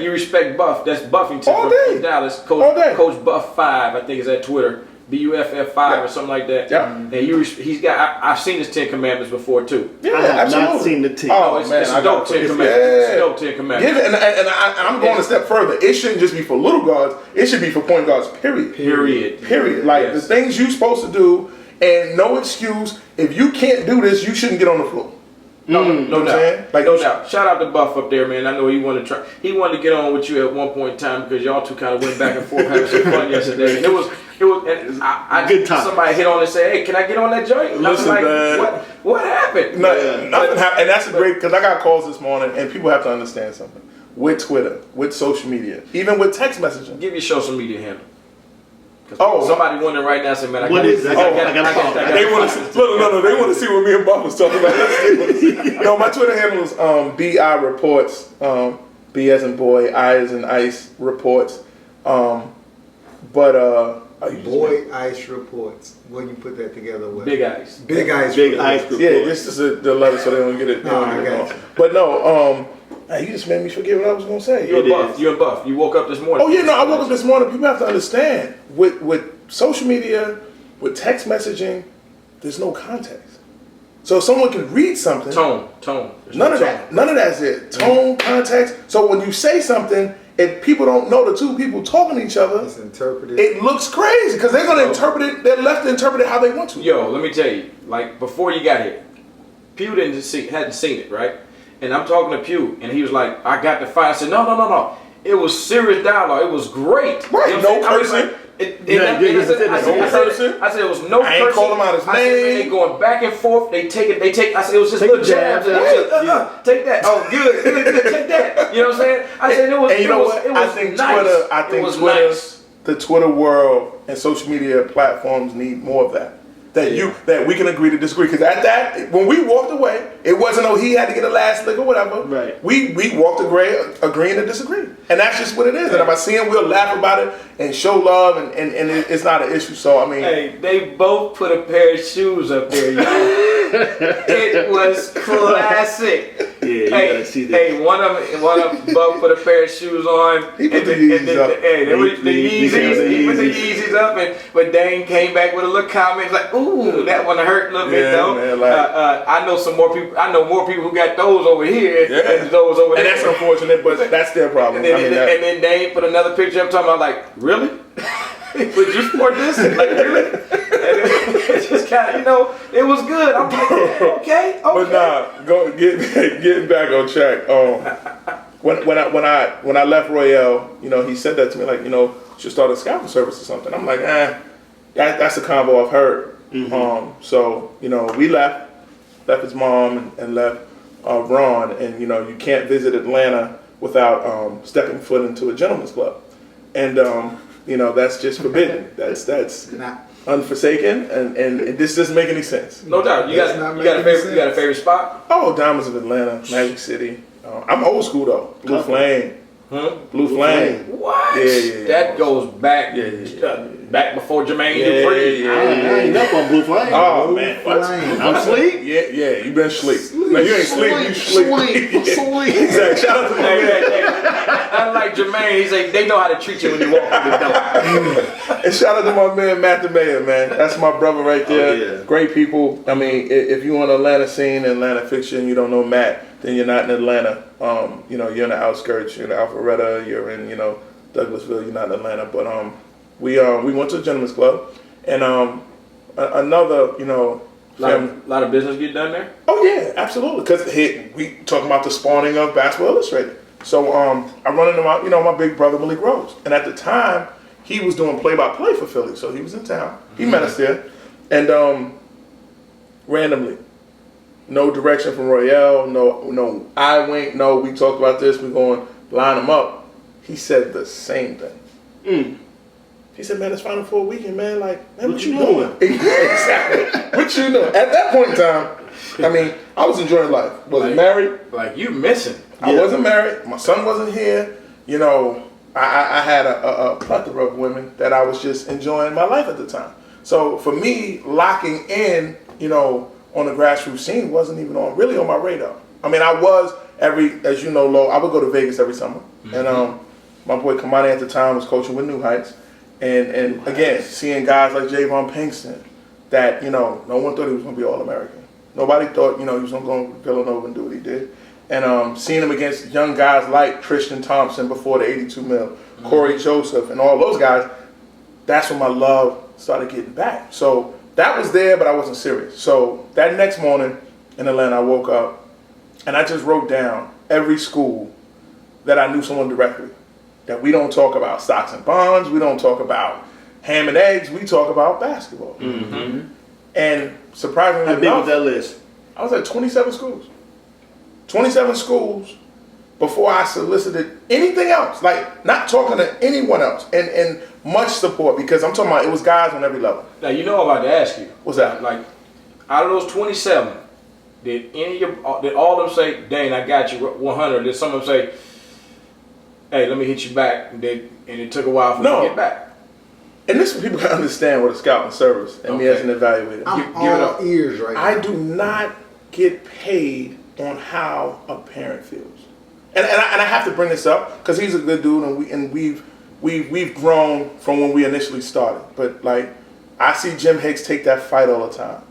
you respect Buff. That's Buffington all day. from Dallas. All day. Coach Buff 5, I think, is at Twitter. BUFF5 or something like that. Yeah. And he's got. I've seen his 10 Commandments before too. Yeah, I have absolutely. not seen the 10. Oh, it's, man, it's I a dope gotta 10 put Commandments. this- It's a dope 10 Commandments. Yeah, and I'm going a step further. It shouldn't just be for little guards. It should be for point guards. Period. Period. Like Yes. the things you're supposed to do, and no excuse. If you can't do this, you shouldn't get on the floor. No what I'm saying? doubt. Like, No doubt. Shout out to Buff up there, man. I know he wanted to try. He wanted to get on with you at one point in time because y'all two kind of went back and forth having some fun yesterday. And it was. And I Good time. Somebody hit on and said, "Hey, can I get on that joint?" And I was Listen, like, man. What happened? Nothing happened, and that's a great because I got calls this morning, and people have to understand something with Twitter, with social media, even with text messaging. Give your social media handle. Oh. Somebody wondering right now, saying, "Man, What is that? I gotta follow. They want to see. No. They want to see what me and Buff was talking about. No, my Twitter handle is BI reports. B as in boy, I as in ice reports. Boy Ice Reports. What you put that together with? Big Ice. Big Ice Big Reports. Ice Reports. Yeah, this is the letter so they don't get it. They don't I get it got wrong. you. But no, you just made me forget what I was gonna say. You're It a buff. is. You're a buff. You woke up this morning. Oh yeah, no, I woke up this morning. People have to understand with social media, with text messaging, there's no context. So if someone can read something. Tone. There's None no of tone. that. None of that's it. Tone, context. So when you say something, if people don't know the two people talking to each other, It's interpreted. it looks crazy because they're gonna interpret it. They're left to interpret it how they want to. Yo, let me tell you. Like before you got here, Pew hadn't seen it, right? And I'm talking to Pew, and he was like, "I got the fire." I said, "No. It was serious dialogue. It was great." Right, You know what I'm no saying? I was cursing. like, I said it was no I ain't cursing. call him out his I said, man, name. they going back and forth. They take. I said it was just Take little the jabs, jabs. And I said, take that. Oh, good. Take that. You know what I'm saying? I said it was. And you it know was, what? It was I think nice. Twitter. I It think was Twitter. nice. The Twitter world and social media platforms need more of that. That we can agree to disagree. Because at that, when we walked away, it wasn't he had to get a last lick or whatever. Right. We walked agreeing to disagree, and that's just what it is. And if I see him, we'll laugh about it and show love, and it's not an issue. So I mean, Hey, they both put a pair of shoes up there, y'all. It was classic. Yeah, you gotta see that. Hey, one of them both put a pair of shoes on. He put the Yeezys up. Hey, they were the He put Yeezys. the He put the Yeezys. Yeezys up, but Dain came back with a little comment like, "Ooh, that one hurt a little bit Yeah, though." man, like- I know some more people. I know more people who got those over here than those over there. and that's unfortunate, but that's their problem. And then Dain put another picture up talking about like, really? Would you support this? Like, really? And it just kind of, it was good. I'm like, okay. But nah, getting back on track. When I left Royale, he said that to me, like, you should start a scouting service or something. I'm like, that's a combo I've heard. So we left his mom and left Ron, and you can't visit Atlanta without stepping foot into a gentleman's club, and that's just forbidden. That's unforsaken, and this doesn't make any sense. No doubt. You got a favorite spot? Oh, Diamonds of Atlanta, Magic City. I'm old school though. Blue Flame. Blue Flame. What? Yeah. That goes back back before Jermaine Dupri. I ain't up on Blue Flame. Oh man, what? I'm sleep. Yeah, you been sleep. No, you ain't sleep. You sleep. Sleep. Exactly. Shout out to my man. Unlike Jermaine, they know how to treat you when you walk through the door. And shout out to my man Matt the Mayor, man. That's my brother right there. Oh, yeah. Great people. I mean, if you on the Atlanta scene, Atlanta fiction, you don't know Matt, then you're not in Atlanta. You're in the outskirts. You're in Alpharetta. You're in Douglasville. You're not in Atlanta. But we went to a gentleman's club, and another lot of business get done there. Oh yeah, absolutely. Because we talking about the spawning of Basketball Illustrated. So I run into my big brother Malik Rose, and at the time he was doing play-by-play for Philly, so he was in town. He met us there, and randomly, no direction from Royale, no eye wink, no. We talked about this. We're going to line him up. He said the same thing. He said, "Man, it's Final Four weekend, man. Like, man, what you doing?" Exactly. What you doing? At that point in time, I mean, I was enjoying life. Wasn't married. Like you missing. I wasn't married. My son wasn't here. I had a plethora of women that I was just enjoying my life at the time. So for me, locking in, on the grassroots scene wasn't even really on my radar. I mean, I was as you know, I would go to Vegas every summer. And my boy Kamani at the time was coaching with New Heights. And again, seeing guys like Javon Pinkston, that, no one thought he was going to be All-American. Nobody thought, he was going to go to Villanova and do what he did. And seeing him against young guys like Tristan Thompson before the 82 mil, Corey Joseph, and all those guys, that's when my love started getting back. So that was there, but I wasn't serious. So that next morning in Atlanta, I woke up and I just wrote down every school that I knew someone directly. That we don't talk about stocks and bonds, we don't talk about ham and eggs, we talk about basketball. Mm-hmm. And surprisingly How big enough, was that list? I was at 27 schools. 27 schools before I solicited anything else. Like, not talking to anyone else. And much support, because I'm talking about it was guys on every level. Now, I'm about to ask you. What's that? Like, out of those 27, did all of them say, Dain, I got you 100? Did some of them say, hey, let me hit you back, and it took a while for me to get back? And this is what people can understand with a scout and service and me as an evaluator. I'm all ears right now. I do not get paid on how a parent feels. And I have to bring this up because he's a good dude, and we've grown from when we initially started. But like, I see Jim Hicks take that fight all the time.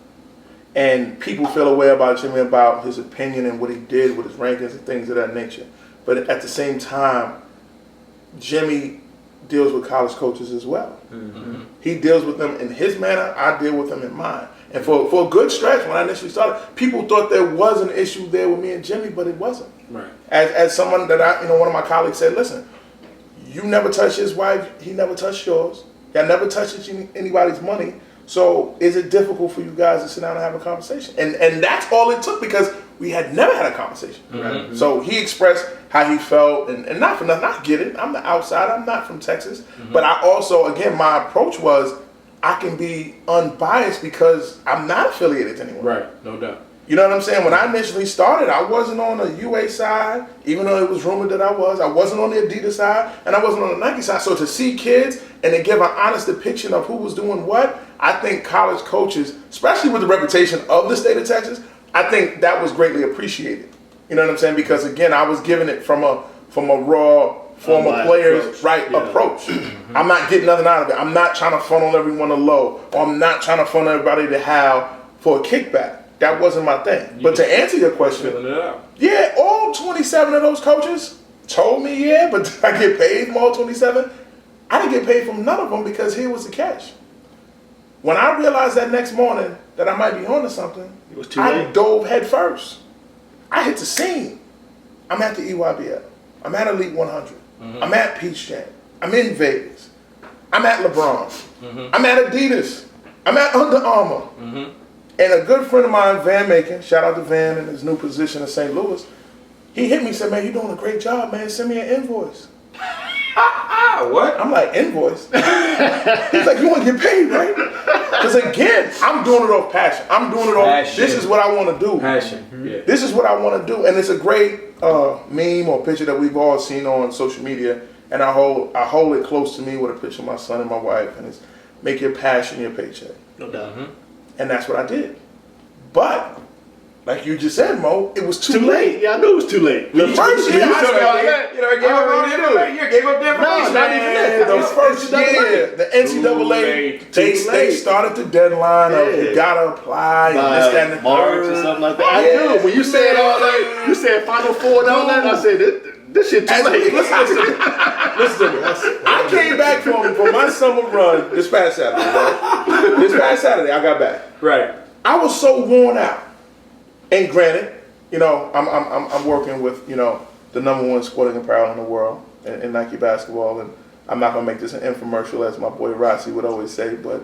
And people feel a way about Jimmy, about his opinion and what he did with his rankings and things of that nature. But at the same time, Jimmy deals with college coaches as well. Mm-hmm. He deals with them in his manner, I deal with them in mine. And for a good stretch, when I initially started, people thought there was an issue there with me and Jimmy, but it wasn't. Right. As someone that one of my colleagues said, listen, you never touched his wife, he never touched yours. Y'all never touched anybody's money. So is it difficult for you guys to sit down and have a conversation? And that's all it took, because we had never had a conversation. Mm-hmm. So he expressed how he felt, and not for nothing, I get it. I'm the outsider, I'm not from Texas. Mm-hmm. But I also, again, my approach was I can be unbiased because I'm not affiliated to anyone. Right, no doubt. You know what I'm saying? When I initially started, I wasn't on the UA side, even though it was rumored that I was. I wasn't on the Adidas side, and I wasn't on the Nike side. So to see kids and to give an honest depiction of who was doing what, I think college coaches, especially with the reputation of the state of Texas, I think that was greatly appreciated. You know what I'm saying? Because again, I was giving it from a raw former players approach. Mm-hmm. I'm not getting nothing out of it. I'm not trying to funnel everyone a low, or I'm not trying to funnel everybody to have for a kickback. That wasn't my thing. But to answer your question, yeah, all 27 of those coaches told me, yeah, but did I get paid from all 27? I didn't get paid from none of them, because here was the catch. When I realized that next morning that I might be onto something, It was too I late. dove head first. I hit the scene. I'm at the EYBL. I'm at Elite 100. Mm-hmm. I'm at Peach Jam. I'm in Vegas. I'm at LeBron. Mm-hmm. I'm at Adidas. I'm at Under Armour. Mm-hmm. And a good friend of mine, Van Macon, shout out to Van in his new position in St. Louis, he hit me and said, man, you're doing a great job, man. Send me an invoice. What? I'm like, invoice? He's like, you want to get paid, right? Because again, I'm doing it off passion. I'm doing it off, this is what I want to do. Passion, yeah. This is what I want to do. And it's a great meme or picture that we've all seen on social media. And I hold it close to me with a picture of my son and my wife. And it's make your passion your paycheck. No doubt. Mm-hmm. And that's what I did. But, like you just said, Mo, it was too late. Yeah, I knew it was too late. The first year, I gave up their No, not even that. the first year, the NCAA, they started the deadline of you gotta apply and this, that, and the March third. or something like that. I knew when you said all that. You said Final Four and all that. I said this shit too late. Listen to me. I came back from my summer run this past Saturday. Right? This past Saturday, I got back. Right. I was so worn out. And granted, I'm working with the #1 sporting apparel in the world in Nike basketball, and I'm not gonna make this an infomercial, as my boy Rossi would always say, but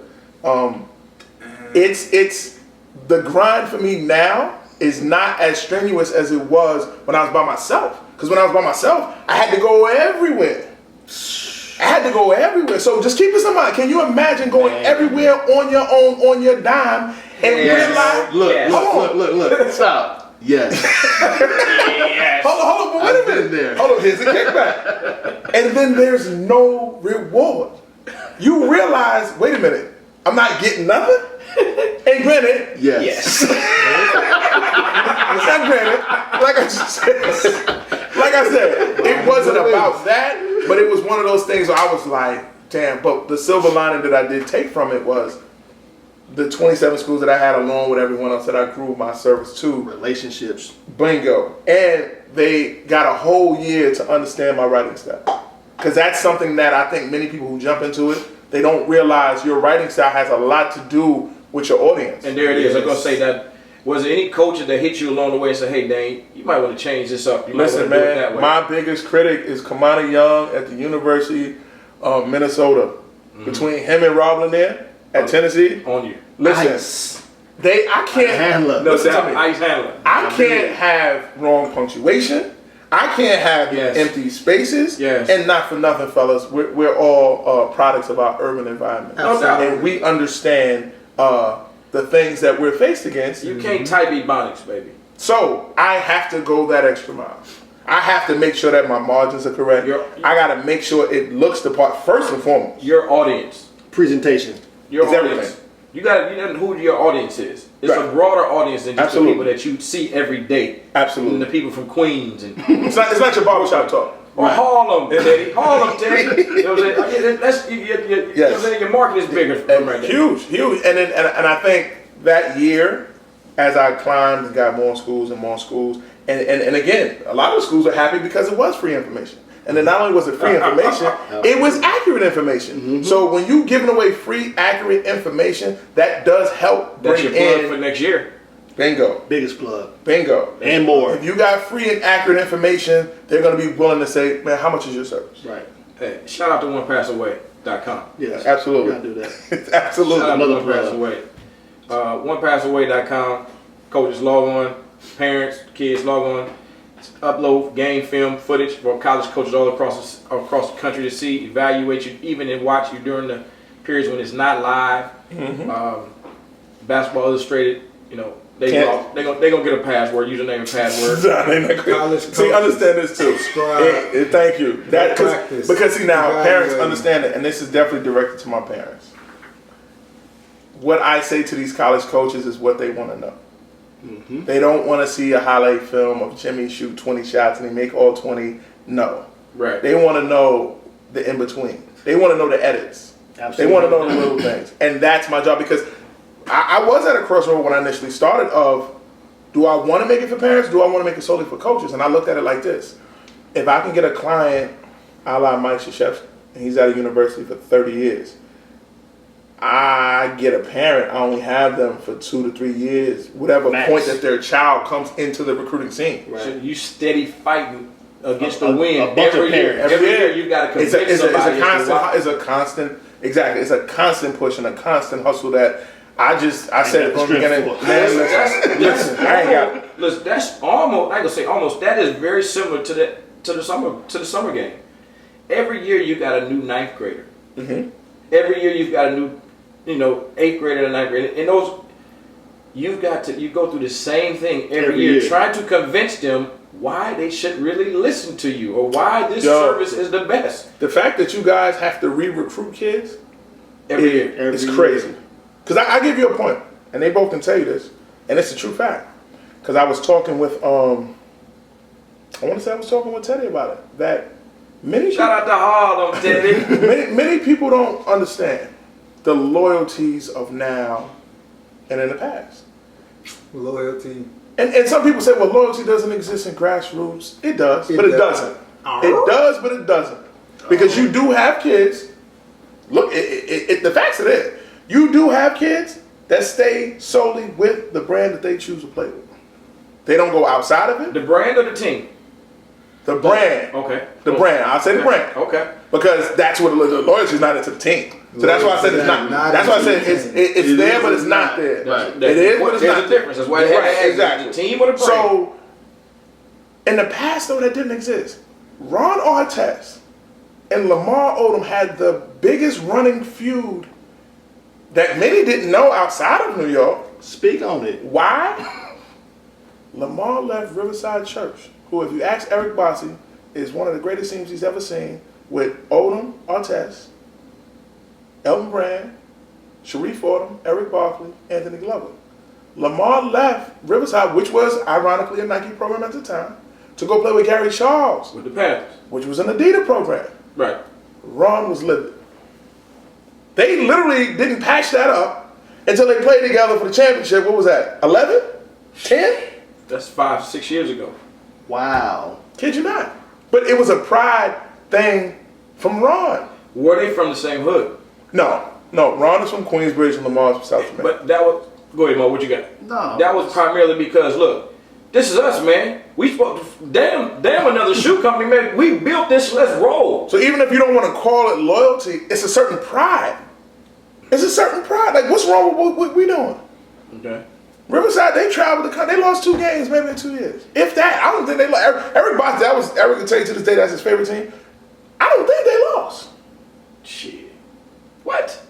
it's the grind for me now is not as strenuous as it was when I was by myself. Because when I was by myself, I had to go everywhere. So just keep this in mind. Can you imagine going everywhere on your own, on your dime, and realize? Look. Stop. Yes. Hold on, but wait a minute. Hold on, here's the kickback. And then there's no reward. You realize, wait a minute, I'm not getting nothing? And granted, yes. It's not granted. Like I said, it wasn't about that, but it was one of those things where I was like, damn. But the silver lining that I did take from it was the 27 schools that I had, along with everyone else that I grew my service to. Relationships. Bingo. And they got a whole year to understand my writing style. Because that's something that I think many people who jump into it, they don't realize your writing style has a lot to do with your audience. And there it is. I'm going to say that. Was there any coaches that hit you along the way and said, hey, Dain, you might want to change this up. You Listen, might want to do it man, that way. my biggest critic is Kamani Young at the University of Minnesota. Between him and Rob Lanier at Tennessee. On you. Listen, Ice. I can't handler. No listen to doubt. me. Ice handler. I can't have wrong punctuation. I can't have empty spaces. Yes. And not for nothing, fellas, we're all products of our urban environment. No doubt. And we understand the things that we're faced against. You can't type Ebonics, baby. So I have to go that extra mile. I have to make sure that my margins are correct. I got to make sure it looks the part first and foremost. Your audience. Presentation. Your It's audience. everything. You know who your audience is. It's Right. a broader audience than just Absolutely. the people that you see every day. Absolutely. And the people from Queens and It's not your barbershop talk. or Harlem, Teddy. Harlem, Teddy. You know what I'm saying? You know what I'm saying? Your market is bigger from right there. Huge. And I think that year, as I climbed and got more schools, and again, a lot of the schools are happy because it was free information. And then not only was it free information, it was accurate information. So when you giving away free, accurate information, that does help That's bring your plug for in next year. bingo. Biggest plug. Bingo. And more. If you got free and accurate information, they're going to be willing to say, man, how much is your service? Right. Hey, shout out to onepassaway.com. Yes. Absolutely. You gotta do that. It's absolutely. Shout out to Another One Pass Away. OnePassAway.com. Coaches log on. Parents, kids log on. Upload game film footage for college coaches all across the country to see, evaluate you, even and watch you during the periods when it's not live. Basketball Illustrated, you know, they gonna get a password, username and password. College See, understand this too. Subscribe. Thank you. That Practice. because see now parents Evaluate. understand it, and this is definitely directed to my parents. What I say to these college coaches is what they want to know. They don't want to see a highlight film of Jimmy shoot 20 shots and he make all 20. No. Right. They want to know the in-between. They want to know the edits. Absolutely. They want to know the little things. And that's my job because I was at a crossroad when I initially started of, do I want to make it for parents? Do I want to make it solely for coaches? And I looked at it like this. If I can get a client a la Mike Krzyzewski, and he's at a university for 30 years, I get a parent, I only have them for 2 to 3 years, whatever Max. point that their child comes into the recruiting scene. Right. So you steady fighting against the A wind bunch of every year. parents. Every year you got to convince somebody. It's a constant push and a constant hustle that I said from the beginning, man, listen, I ain't got it. Listen, that's almost, I ain't gonna say almost, that is very similar to the summer game. Every year you got a new ninth grader. Every year you've got a new, 8th grader and 9th grader. And those, you go through the same thing every year, trying to convince them why they should really listen to you or why this service is the best. The fact that you guys have to re-recruit kids Every year. it's crazy. Because I give you a point, and they both can tell you this, and it's a true fact. Because I was talking with, Teddy about it. That many Shout out to Harlem, Teddy. many people don't understand the loyalties of now and in the past. Loyalty. And some people say, well, loyalty doesn't exist in grassroots. It does, but it doesn't. It does, but it doesn't. Because you do have kids. Look, the facts are there. You do have kids that stay solely with the brand that they choose to play with. They don't go outside of it. The brand or the team? The brand. Okay. The brand. I'll say the brand. Okay. Because that's what the loyalty is not into the team. So that's why I said it's not. That's why I said it's there, but it's not there. Right. It is, but it's There's not. a difference. That's why it Right, has exactly. the team or the brand. So, in the past, though, that didn't exist. Ron Artest and Lamar Odom had the biggest running feud that many didn't know outside of New York. Speak on it. Why? Lamar left Riverside Church, who, if you ask Eric Bossi, is one of the greatest teams he's ever seen, with Odom, Artest, Elton Brand, Sharif Fordham, Eric Barkley, Anthony Glover. Lamar left Riverside, which was ironically a Nike program at the time, to go play with Gary Charles, with the Panthers. which was an Adidas program. Right. Ron was livid. They literally didn't patch that up until they played together for the championship. What was that? 11? 10? That's 5-6 years ago. Wow. Kid you not. But it was a pride thing from Ron. Were they from the same hood? No. Ron is from Queensbridge and Lamar's from South Jamaica. But that was, go ahead, Mo, what you got? No. That was primarily because, look, this is us, man. We spoke, damn another shoe company, man. We built this, let's roll. So even if you don't want to call it loyalty, it's a certain pride. It's a certain pride. Like, what's wrong with what we doing? Okay. Riverside, they traveled the country. They lost 2 games maybe in 2 years. If that, I don't think they lost. Eric Boston, Eric can tell you to this day that's his favorite team. I don't think they lost. Shit. What?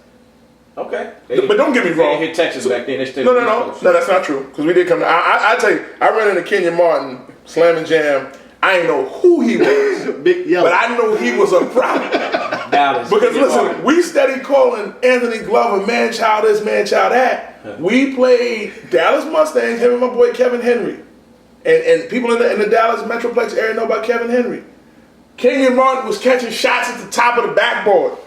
Okay. But don't get me wrong. They hit Texas back then. They stayed No, that's not true. Because we did come. I tell you, I ran into Kenyon Martin, Slam and Jam. I didn't know who he was, Big yellow. but I knew he was a problem. Dallas. Because listen, we steady calling Anthony Glover man child this, man child that. We played Dallas Mustangs, him and my boy Kevin Henry. And people in the Dallas Metroplex area know about Kevin Henry. Kenyon Martin was catching shots at the top of the backboard.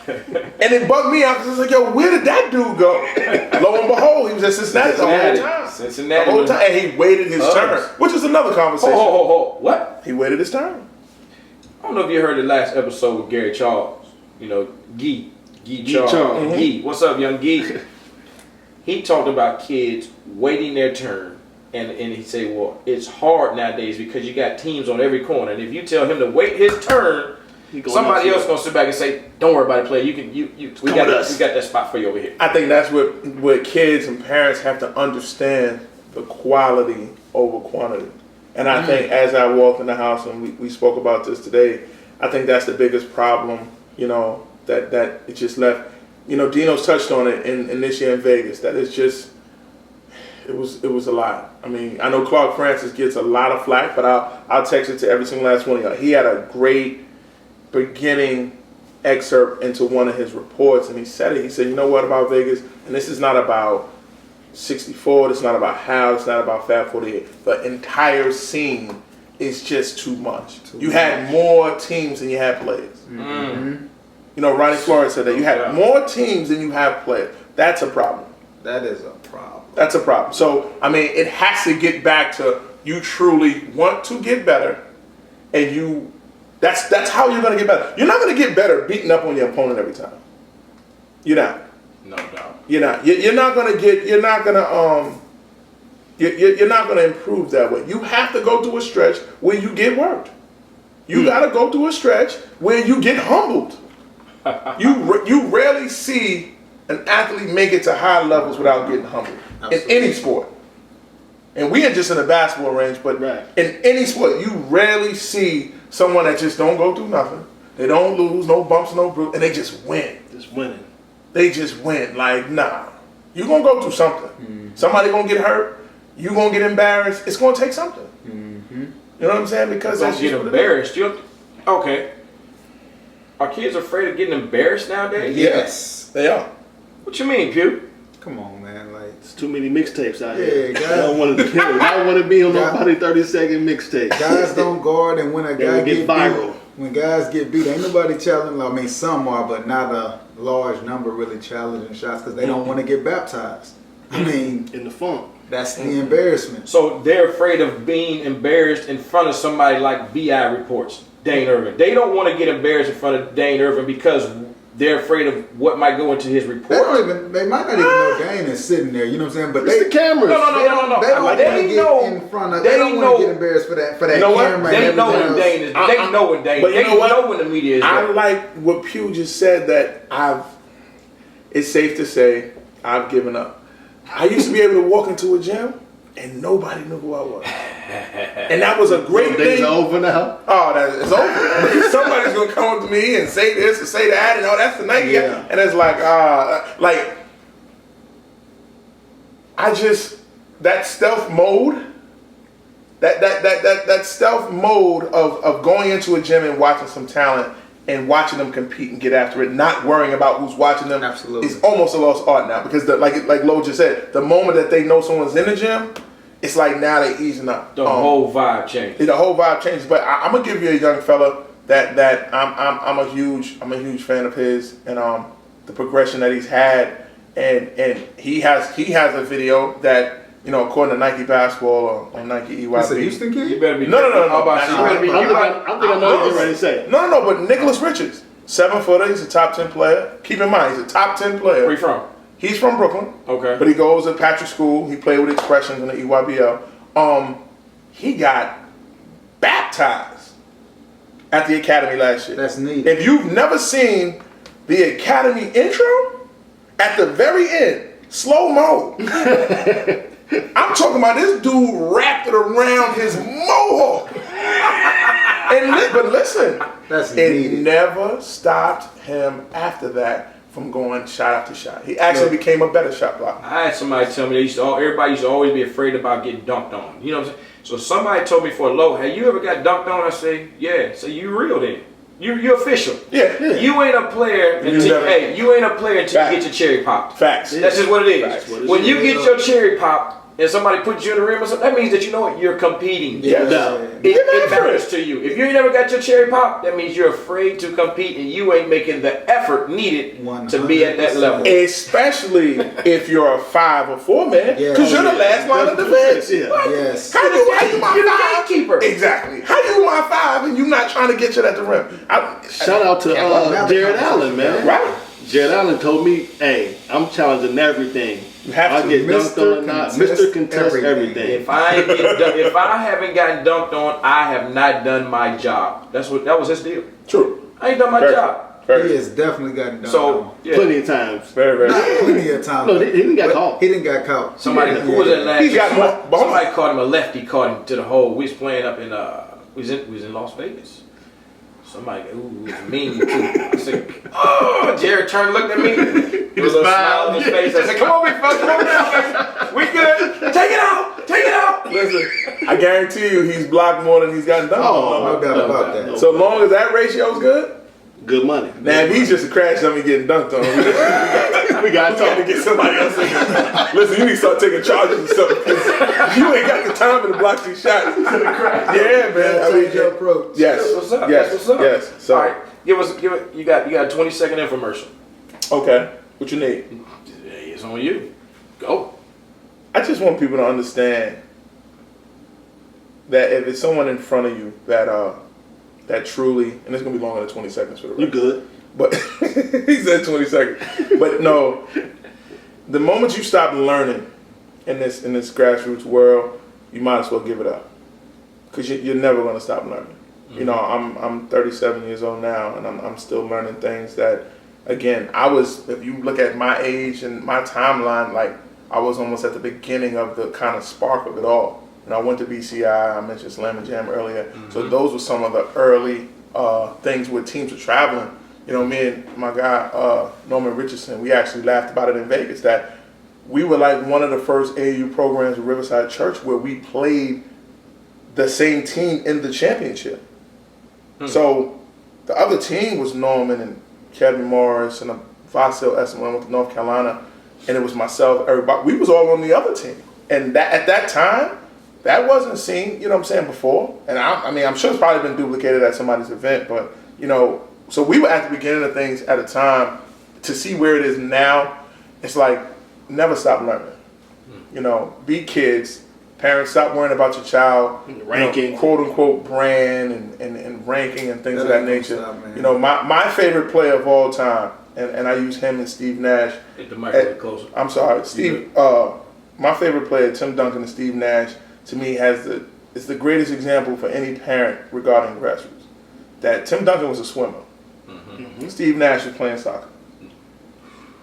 And it bugged me out because I was like, yo, where did that dude go? Lo and behold, he was at Cincinnati the whole time. Cincinnati. The whole time. And he waited his turn, which is another conversation. What? He waited his turn. I don't know if you heard the last episode with Gary Charles. You know, Guy Charles. Charles. Guy. What's up, young Guy? He talked about kids waiting their turn. And he said, well, it's hard nowadays because you got teams on every corner. And if you tell him to wait his turn, somebody else gonna sit back and say, "Don't worry about it, player. We got that spot for you over here." I think that's what kids and parents have to understand: the quality over quantity. And I think as I walked in the house and we spoke about this today, I think that's the biggest problem. You know that it just left. You know, Dino's touched on it in this year in Vegas. That it's just it was a lot. I mean, I know Clark Francis gets a lot of flack, but I'll text it to every single last one of y'all. He had a great beginning excerpt into one of his reports, and he said it. He said, you know what about Vegas? And this is not about 64, it's not about Hal, it's not about Fab 48. The entire scene is just too much. You had more teams than you had players. Mm-hmm. You know, Ronnie Flores said that. You had more teams than you have players. That's a problem. That is a problem. That's a problem. So, I mean, it has to get back to you truly want to get better, and you that's how you're going to get better. You're not going to get better beating up on your opponent every time. You're not. No doubt. You're not. You're not going to get. You're not going to. You're not going to improve that way. You have to go through a stretch where you get worked. You got to go through a stretch where you get humbled. You rarely see an athlete make it to high levels without getting humbled. Absolutely. In any sport. And we are just in a basketball range, but in any sport, you rarely see someone that just don't go through nothing. They don't lose, no bumps, no bruises, and they just win. Just winning. They just win. Like, nah. You're going to go through something. Mm-hmm. Somebody going to get hurt. You're going to get embarrassed. It's going to take something. Mm-hmm. You know what I'm saying? Because that's get embarrassed. Okay. Are kids afraid of getting embarrassed nowadays? Yes, they are. What you mean, Pew? Come on, man. Like, it's too many mixtapes out here. Guys, I don't want to be on nobody 30-second mixtape. Guys don't guard, and when a guy get viral. When guys get beat, ain't nobody challenging. I mean, some are, but not a large number really challenging shots because they don't want to get baptized. I mean, in the funk. That's the embarrassment. So they're afraid of being embarrassed in front of somebody like BI reports, Dain Ervin. They don't want to get embarrassed in front of Dain Ervin because they're afraid of what might go into his report. They might not even know Dain is sitting there. You know what I'm saying? But it's the cameras. No. They don't want to get in front of. They don't want to get embarrassed for that. You know camera. What? They know when Dain is. They know when Dain. They know when the media is. I like what Pew just said. That it's safe to say I've given up. I used to be able to walk into a gym and nobody knew who I was. And that was a great thing. It's over now. Oh, it's over. Somebody's gonna come up to me and say this and say that, and that's the night. Yeah. And it's like, that stealth mode, that stealth mode of going into a gym and watching some talent and watching them compete and get after it, not worrying about who's watching them, is almost a lost art now. Because like Lo just said, the moment that they know someone's in the gym, it's like now they're easing up. The whole vibe changes. The whole vibe changes. But I'm gonna give you a young fella that I'm a huge fan of his, and the progression that he's had, and he has a video that, you know, according to Nike Basketball or Nike EYB. That's a Houston kid? You better be. No. How about you? Better be. I think I know what you're ready to say. No, but Nicholas Richards, 7-footer, he's a top 10 player. Keep in mind, he's a top 10 player. Where you from? He's from Brooklyn. Okay. But he goes to Patrick School. He played with Expressions in the EYBL. He got baptized at the Academy last year. That's neat. If you've never seen the Academy intro, at the very end, slow mo. I'm talking about this dude wrapped it around his mohawk. But listen, it never stopped him after that from going shot after shot. He actually became a better shot blocker. I had somebody tell me everybody used to always be afraid about getting dunked on. You know what I'm saying? So somebody told me for a low, "Have you ever got dunked on?" I say, "Yeah." So you real then? You're official. Yeah. You ain't a player until you ain't a player until you get your cherry popped. Facts. That's just what it is. Facts. When you get your cherry popped and somebody puts you in the rim or something, that means that you know what, you're competing. It matters to you. If you ain't never got your cherry pop, that means you're afraid to compete and you ain't making the effort needed to be at that level. Especially if you're a 5 or 4 man, because you're the last line of defense. Yes. How you my You're the 5? gatekeeper. Exactly. How you my 5 and you not trying to get you at the rim? Shout out to Jared Allen, man. Right. Jared Allen told me, "Hey, I'm challenging everything. You have I to. get dunked on or not. Mr. Contest everything. If I haven't gotten dunked on, I have not done my job. That was his deal. True. I ain't done my job. He has definitely gotten done. So yeah. Plenty of times. Very. Plenty of times. No, he didn't get caught. He didn't get caught. Somebody who was that last? He got more. Somebody caught him. A lefty caught him to the hole. We was playing up in we was in Las Vegas. Somebody, it was mean too. I said, "Oh!" Jared turned, looked at me. He was a smile on his face. I said, "Come on, big fella, come on down, we good. Take it out." Listen, I guarantee you, he's blocked more than he's gotten done. No doubt about that. So long as that ratio's good. Good money. Now, if he's just a crash dummy getting dunked on, we got to get somebody else in here. Listen, you need to start taking charges or something, because you ain't got the time to block these shots. Yeah, man. I mean, your approach. Yes. That's what's up. Yes. That's what's up. Yes. So, all right, give us you got a 20-second infomercial. Okay. What you need? Hey, it's on you. Go. I just want people to understand that if it's someone in front of you that truly, and it's gonna be longer than 20 seconds for the record. You good? But he said 20 seconds. But no, the moment you stop learning in this grassroots world, you might as well give it up, because you're never gonna stop learning. You know, I'm 37 years old now, and I'm still learning things that, again, if you look at my age and my timeline, like I was almost at the beginning of the kind of spark of it all. And I went to BCI, I mentioned Slam and Jam earlier. So those were some of the early things where teams were traveling. You know, me and my guy, Norman Richardson, we actually laughed about it in Vegas, that we were like one of the first AAU programs at Riverside Church where we played the same team in the championship. So the other team was Norman and Kevin Morris and Vassil Essen went to North Carolina, and it was myself, everybody. We was all on the other team. And that at that time, that wasn't seen, you know what I'm saying, before. And I mean, I'm sure it's probably been duplicated at somebody's event, but, you know, so we were at the beginning of things at a time. To see where it is now, it's like, never stop learning. You know, be kids. Parents, stop worrying about your child ranking, you know, quote unquote brand and ranking and things of that nature. You know, my favorite player of all time, and I use him and Steve Nash. Hit the microphone closer. I'm sorry, Steve. My favorite player, Tim Duncan and Steve Nash, to me is the greatest example for any parent regarding grassroots. That Tim Duncan was a swimmer. Steve Nash was playing soccer.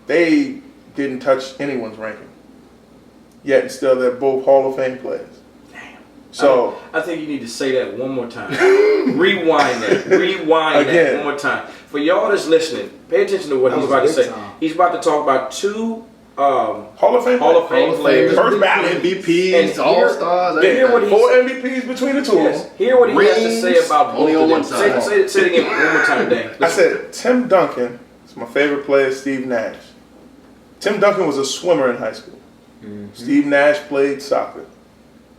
They didn't touch anyone's ranking. Yet and still, they're both Hall of Fame players. Damn. So I think you need to say that one more time. Rewind that one more time. For y'all that's listening, pay attention to what he's about to say. He's about to talk about two Hall of Fame players. First ballot MVPs, All Stars. Hear what 4 MVPs between the two. Yes. Hear what he has to say about only both on one of them. side. Say it again one more time, Dain. I said Tim Duncan is my favorite player. Steve Nash. Tim Duncan was a swimmer in high school. Steve Nash played soccer.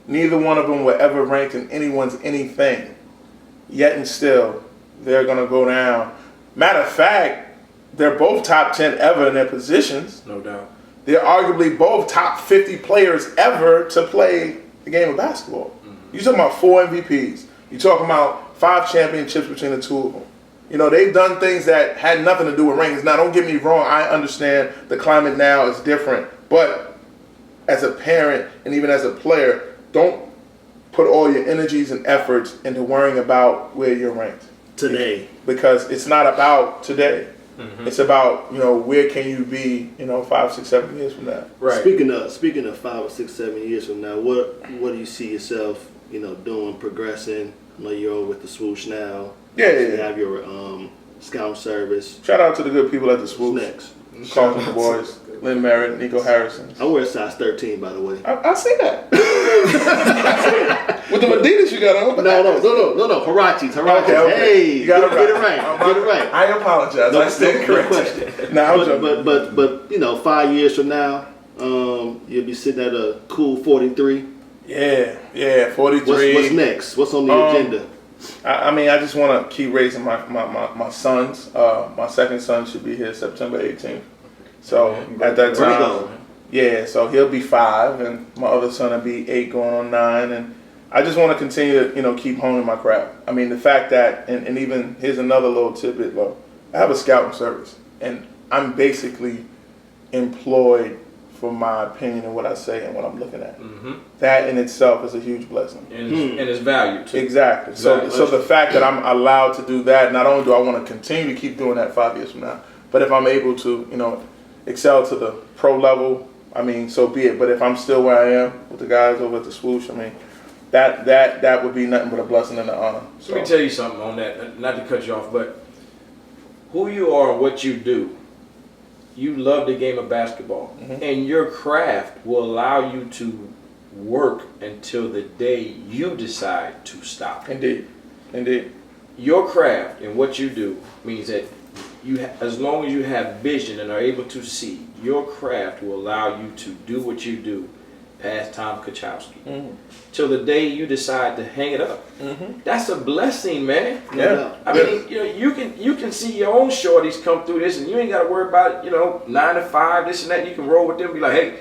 Neither one of them were ever ranked in anyone's anything. Yet and still, they're going to go down. Matter of fact, they're both top 10 ever in their positions. No doubt. They're arguably both top 50 players ever to play the game of basketball. You're talking about 4 MVPs. You're talking about 5 championships between the two of them. You know, they've done things that had nothing to do with rings. Now, don't get me wrong. I understand the climate now is different. But as a parent and even as a player, don't put all your energies and efforts into worrying about where you're ranked. Today. Because it's not about today. It's about, you know, where can you be, you know, 5, 6, 7 years from now. Right. Speaking of 5 or 6, 7 years from now, what do you see yourself, you know, doing, progressing? I know you're over with the swoosh now. Yeah. You have your scout service. Shout out to the good people at the swoosh. What's next? Carlton boys, Lynn Merritt, Nico Harrison. I wear a size 13, by the way. I see that. With the Adidas you got on. No. Harachis. Okay. Hey, You got it right. Get it right. Get it right. I apologize. I stand corrected. But you know, 5 years from now, you'll be sitting at a cool 43. Yeah, 43. What's next? What's on the agenda? I mean, I just want to keep raising my sons. My second son should be here September 18th. So at that time, so he'll be 5, and my other son will be 8 going on 9, and I just want to continue to, you know, keep honing my craft. I mean, the fact that, and even, here's another little tidbit, though. I have a scouting service, and I'm basically employed for my opinion and what I say and what I'm looking at. That in itself is a huge blessing. And it's value, too. Exactly. So the fact that I'm allowed to do that, not only do I want to continue to keep doing that 5 years from now, but if I'm able to, you know, excel to the pro level, I mean, so be it. But if I'm still where I am with the guys over at the swoosh, I mean, that would be nothing but a blessing and an honor. So. Let me tell you something on that, not to cut you off, but who you are and what you do, you love the game of basketball, and your craft will allow you to work until the day you decide to stop. Indeed. Your craft and what you do means that as long as you have vision and are able to see, your craft will allow you to do what you do past Tom Kachowski. Till the day you decide to hang it up. That's a blessing, man. Yeah. I mean, you know, you can see your own shorties come through this, and you ain't got to worry about, you know, 9 to 5, this and that. You can roll with them, and be like,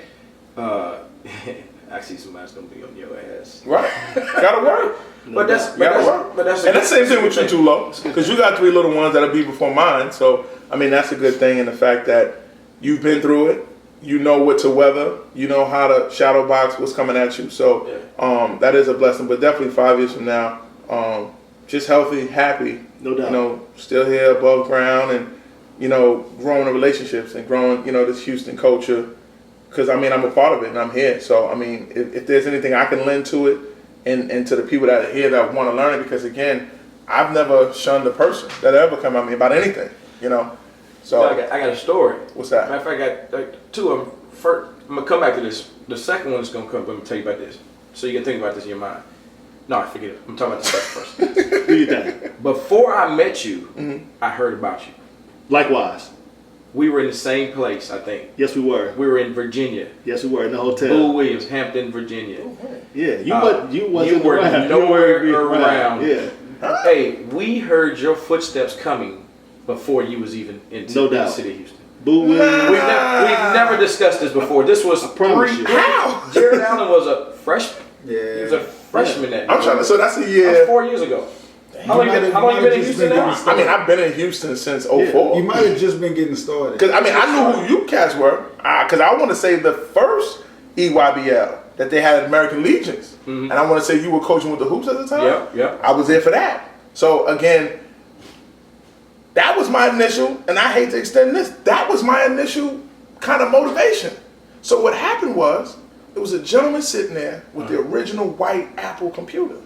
hey, I see somebody's gonna be on your ass. Right. Gotta work. But that's and that's the same thing with you too, Lo, because you got 3 little ones that'll be before mine. So I mean, that's a good thing in the fact that you've been through it. You know what to weather. You know how to shadow box what's coming at you. So that is a blessing. But definitely 5 years from now, just healthy, happy. No doubt. You know, still here above ground and, you know, growing the relationships and growing, you know, this Houston culture. Because, I mean, I'm a part of it and I'm here. So, I mean, if there's anything I can lend to it and to the people that are here that want to learn it, because, again, I've never shunned a person that ever come at me about anything, you know. So I got a story. What's that? Matter of fact, I got 2 of them. First, I'm going to come back to this. The second one is going to come, let me tell you about this. So you can think about this in your mind. No, forget it. I'm talking about the second person. Do you think? Before I met you, I heard about you. Likewise. We were in the same place, I think. Yes, we were. We were in Virginia. Yes, we were in the hotel. Boo Williams, Hampton, Virginia. Yeah, you wasn't were around. nowhere around. Yeah. Hey, we heard your footsteps coming before you was even in the city of Houston. Boo Williams. We've never discussed this before. This was How? Jared Allen was a freshman. Yeah. He was a freshman then. I'm trying to, so that's a That year. was 4 years ago. How long you been in Houston now? I mean, I've been in Houston since 04. You might have just been getting started. Because, I mean, I knew who you cats were. Because I want to say the first EYBL that they had at American Legions. And I want to say you were coaching with the Hoops at the time. Yeah. I was there for that. So, again, that was my initial, and I hate to extend this, that was my initial kind of motivation. So what happened was, there was a gentleman sitting there with the original white Apple computer.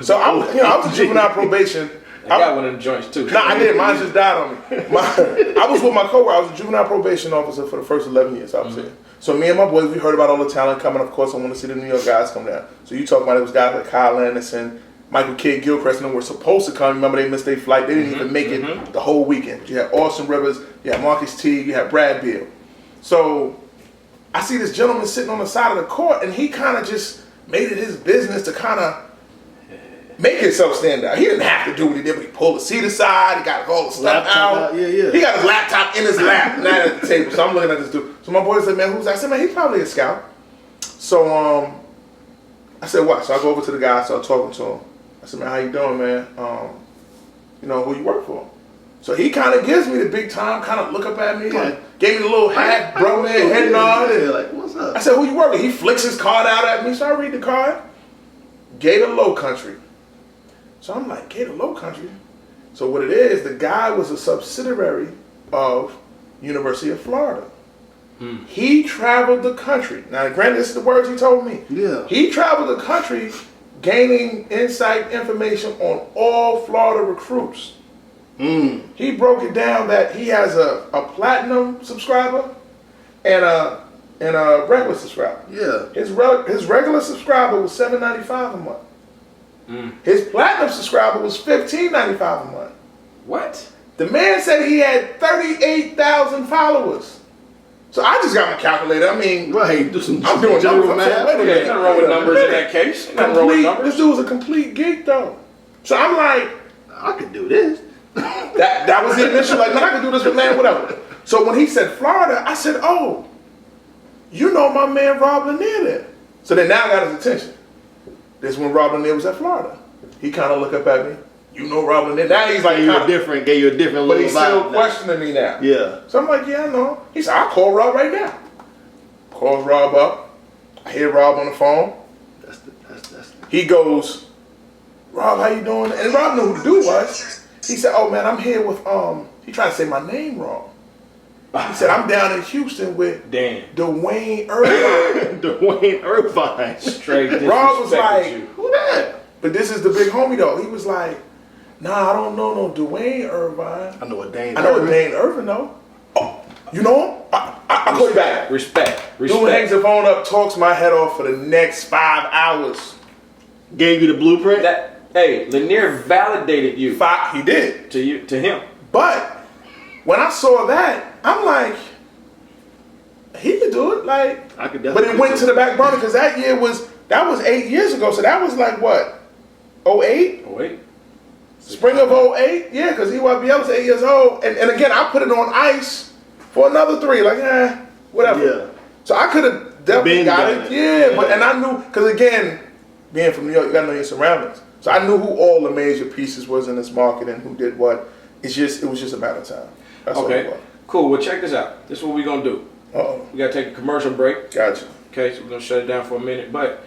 So I was a juvenile probation. I got one of them joints too. Nah, I did. Mine just died on me. I was with my coworker. I was a juvenile probation officer for the first 11 years I was here. So me and my boys, we heard about all the talent coming. Of course, I want to see the New York guys come down. So you talk about it was guys like Kyle Anderson, Michael Kidd Gilchrist, and them were supposed to come. Remember, they missed their flight. They didn't even make it the whole weekend. You had Austin Rivers, you had Marcus Teague, you had Brad Beal. So I see this gentleman sitting on the side of the court, and he kind of just made it his business to kind of make himself stand out. He didn't have to do what he did, but he pulled the seat aside. He got all the stuff Laptop out. yeah. He got his laptop in his lap, not at the table. So I'm looking at this dude. So my boy said, man, who's that? I said, man, he's probably a scout. So I said, what? So I go over to the guy, start talking to him. I said, man, how you doing, man? You know, who you work for? So he kind of gives me the big time, kind of look up at me, and gave me the little hat, bro, man, head nod. And like, what's up? I said, who you work with? He flicks his card out at me, so I read the card. Gator Low Country. So I'm like, Gator Low Country? So what it is, the guy was a subsidiary of University of Florida. He traveled the country. Now, granted, this is the words he told me. Yeah. He traveled the country gaining insight information on all Florida recruits. He broke it down that he has a platinum subscriber and a regular subscriber. Yeah. His regular subscriber was $7.95 a month. His platinum subscriber was $15.95 a month. What? The man said he had 38,000 followers. So I just got my calculator. I mean, Right. Do some I'm doing general numbers. math. Wait a minute. Nothing wrong with numbers in that case. Nothing wrong with numbers. This dude was a complete geek though. So I'm like, I could do this. that was the initial, like, man, I could do this with man, whatever. So when he said Florida, I said, oh, you know my man Rob Lanier there. So then now I got his attention. This is when Rob Lanier was at Florida. He kind of looked up at me. You know Rob Lanier. Now he's like, Gave you a different but little he's still vibe now. questioning me now. Yeah. So I'm like, yeah, I know. He said, I'll call Rob right now. Calls Rob up. I hear Rob on the phone. That's He goes, Rob, how you doing? And Rob knew who the dude was. He said, oh man, I'm here with, he tried to say my name wrong. He said, I'm down in Houston with Dain. Dwayne Ervin. Dwayne Ervin. Straight Rob was disrespected like, you. Who that? but this is the big homie though. He was like, nah, I don't know no Dwayne Ervin. I know a Dain. I know a Dane Ervin though. Oh, you know him? I'll call you back. Respect. Dude hangs the phone up, talks my head off for the next 5 hours. Gave you the blueprint? Hey, Lanier validated you. He did. To him. But when I saw that, I'm like, he could do it. Like, I could but definitely. it went to the back burner because that was 8 years ago. So that was like what? 08? Oh, wait. Spring of 08? Yeah, because EYBL was 8 years old. And again, I put it on ice for another 3. Like, whatever. Yeah. So I could have definitely Been got done it. it. Yeah, but and I knew, because again, being from New York, you got to know your surroundings. So I knew who all the major pieces was in this market and who did what. It was just a matter of time. That's all it Okay. was. Cool. Well, check this out. This is what we're going to do. Uh-oh. We got to take a commercial break. Gotcha. Okay, so we're going to shut it down for a minute. But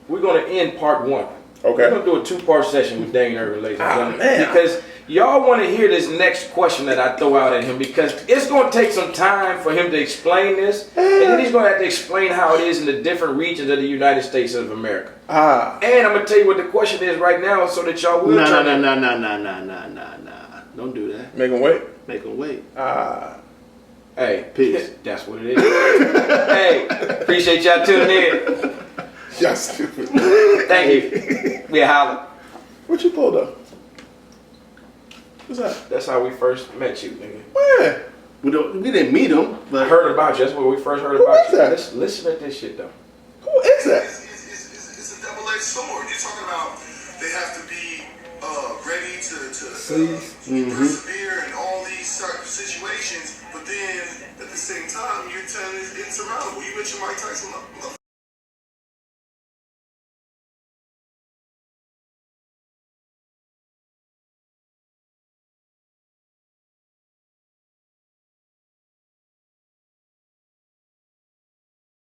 we're going to end part 1. Okay. We're going to do a 2-part session with Dain Ervin, ladies and gentlemen. Man. Because y'all want to hear this next question that I throw out at him, because it's going to take some time for him to explain this. And then he's going to have to explain how it is in the different regions of the United States of America. And I'm going to tell you what the question is right now so that y'all will Nah. Don't do that. Make them wait. Make them wait. Hey, Peace. That's what it is. Hey, appreciate y'all tuning in. Y'all stupid. Thank you. We holla. What you pulled up? What's that? That's how we first met you, nigga. Where? We didn't meet him, I but heard about you. That's where we first heard Who about is you. that? Listen at this shit, though. Who is that? It's a double-edged sword. You're talking about they have to be ready to persevere in all these certain situations, but then at the same time you're telling it's insurmountable. You mentioned Mike Tyson.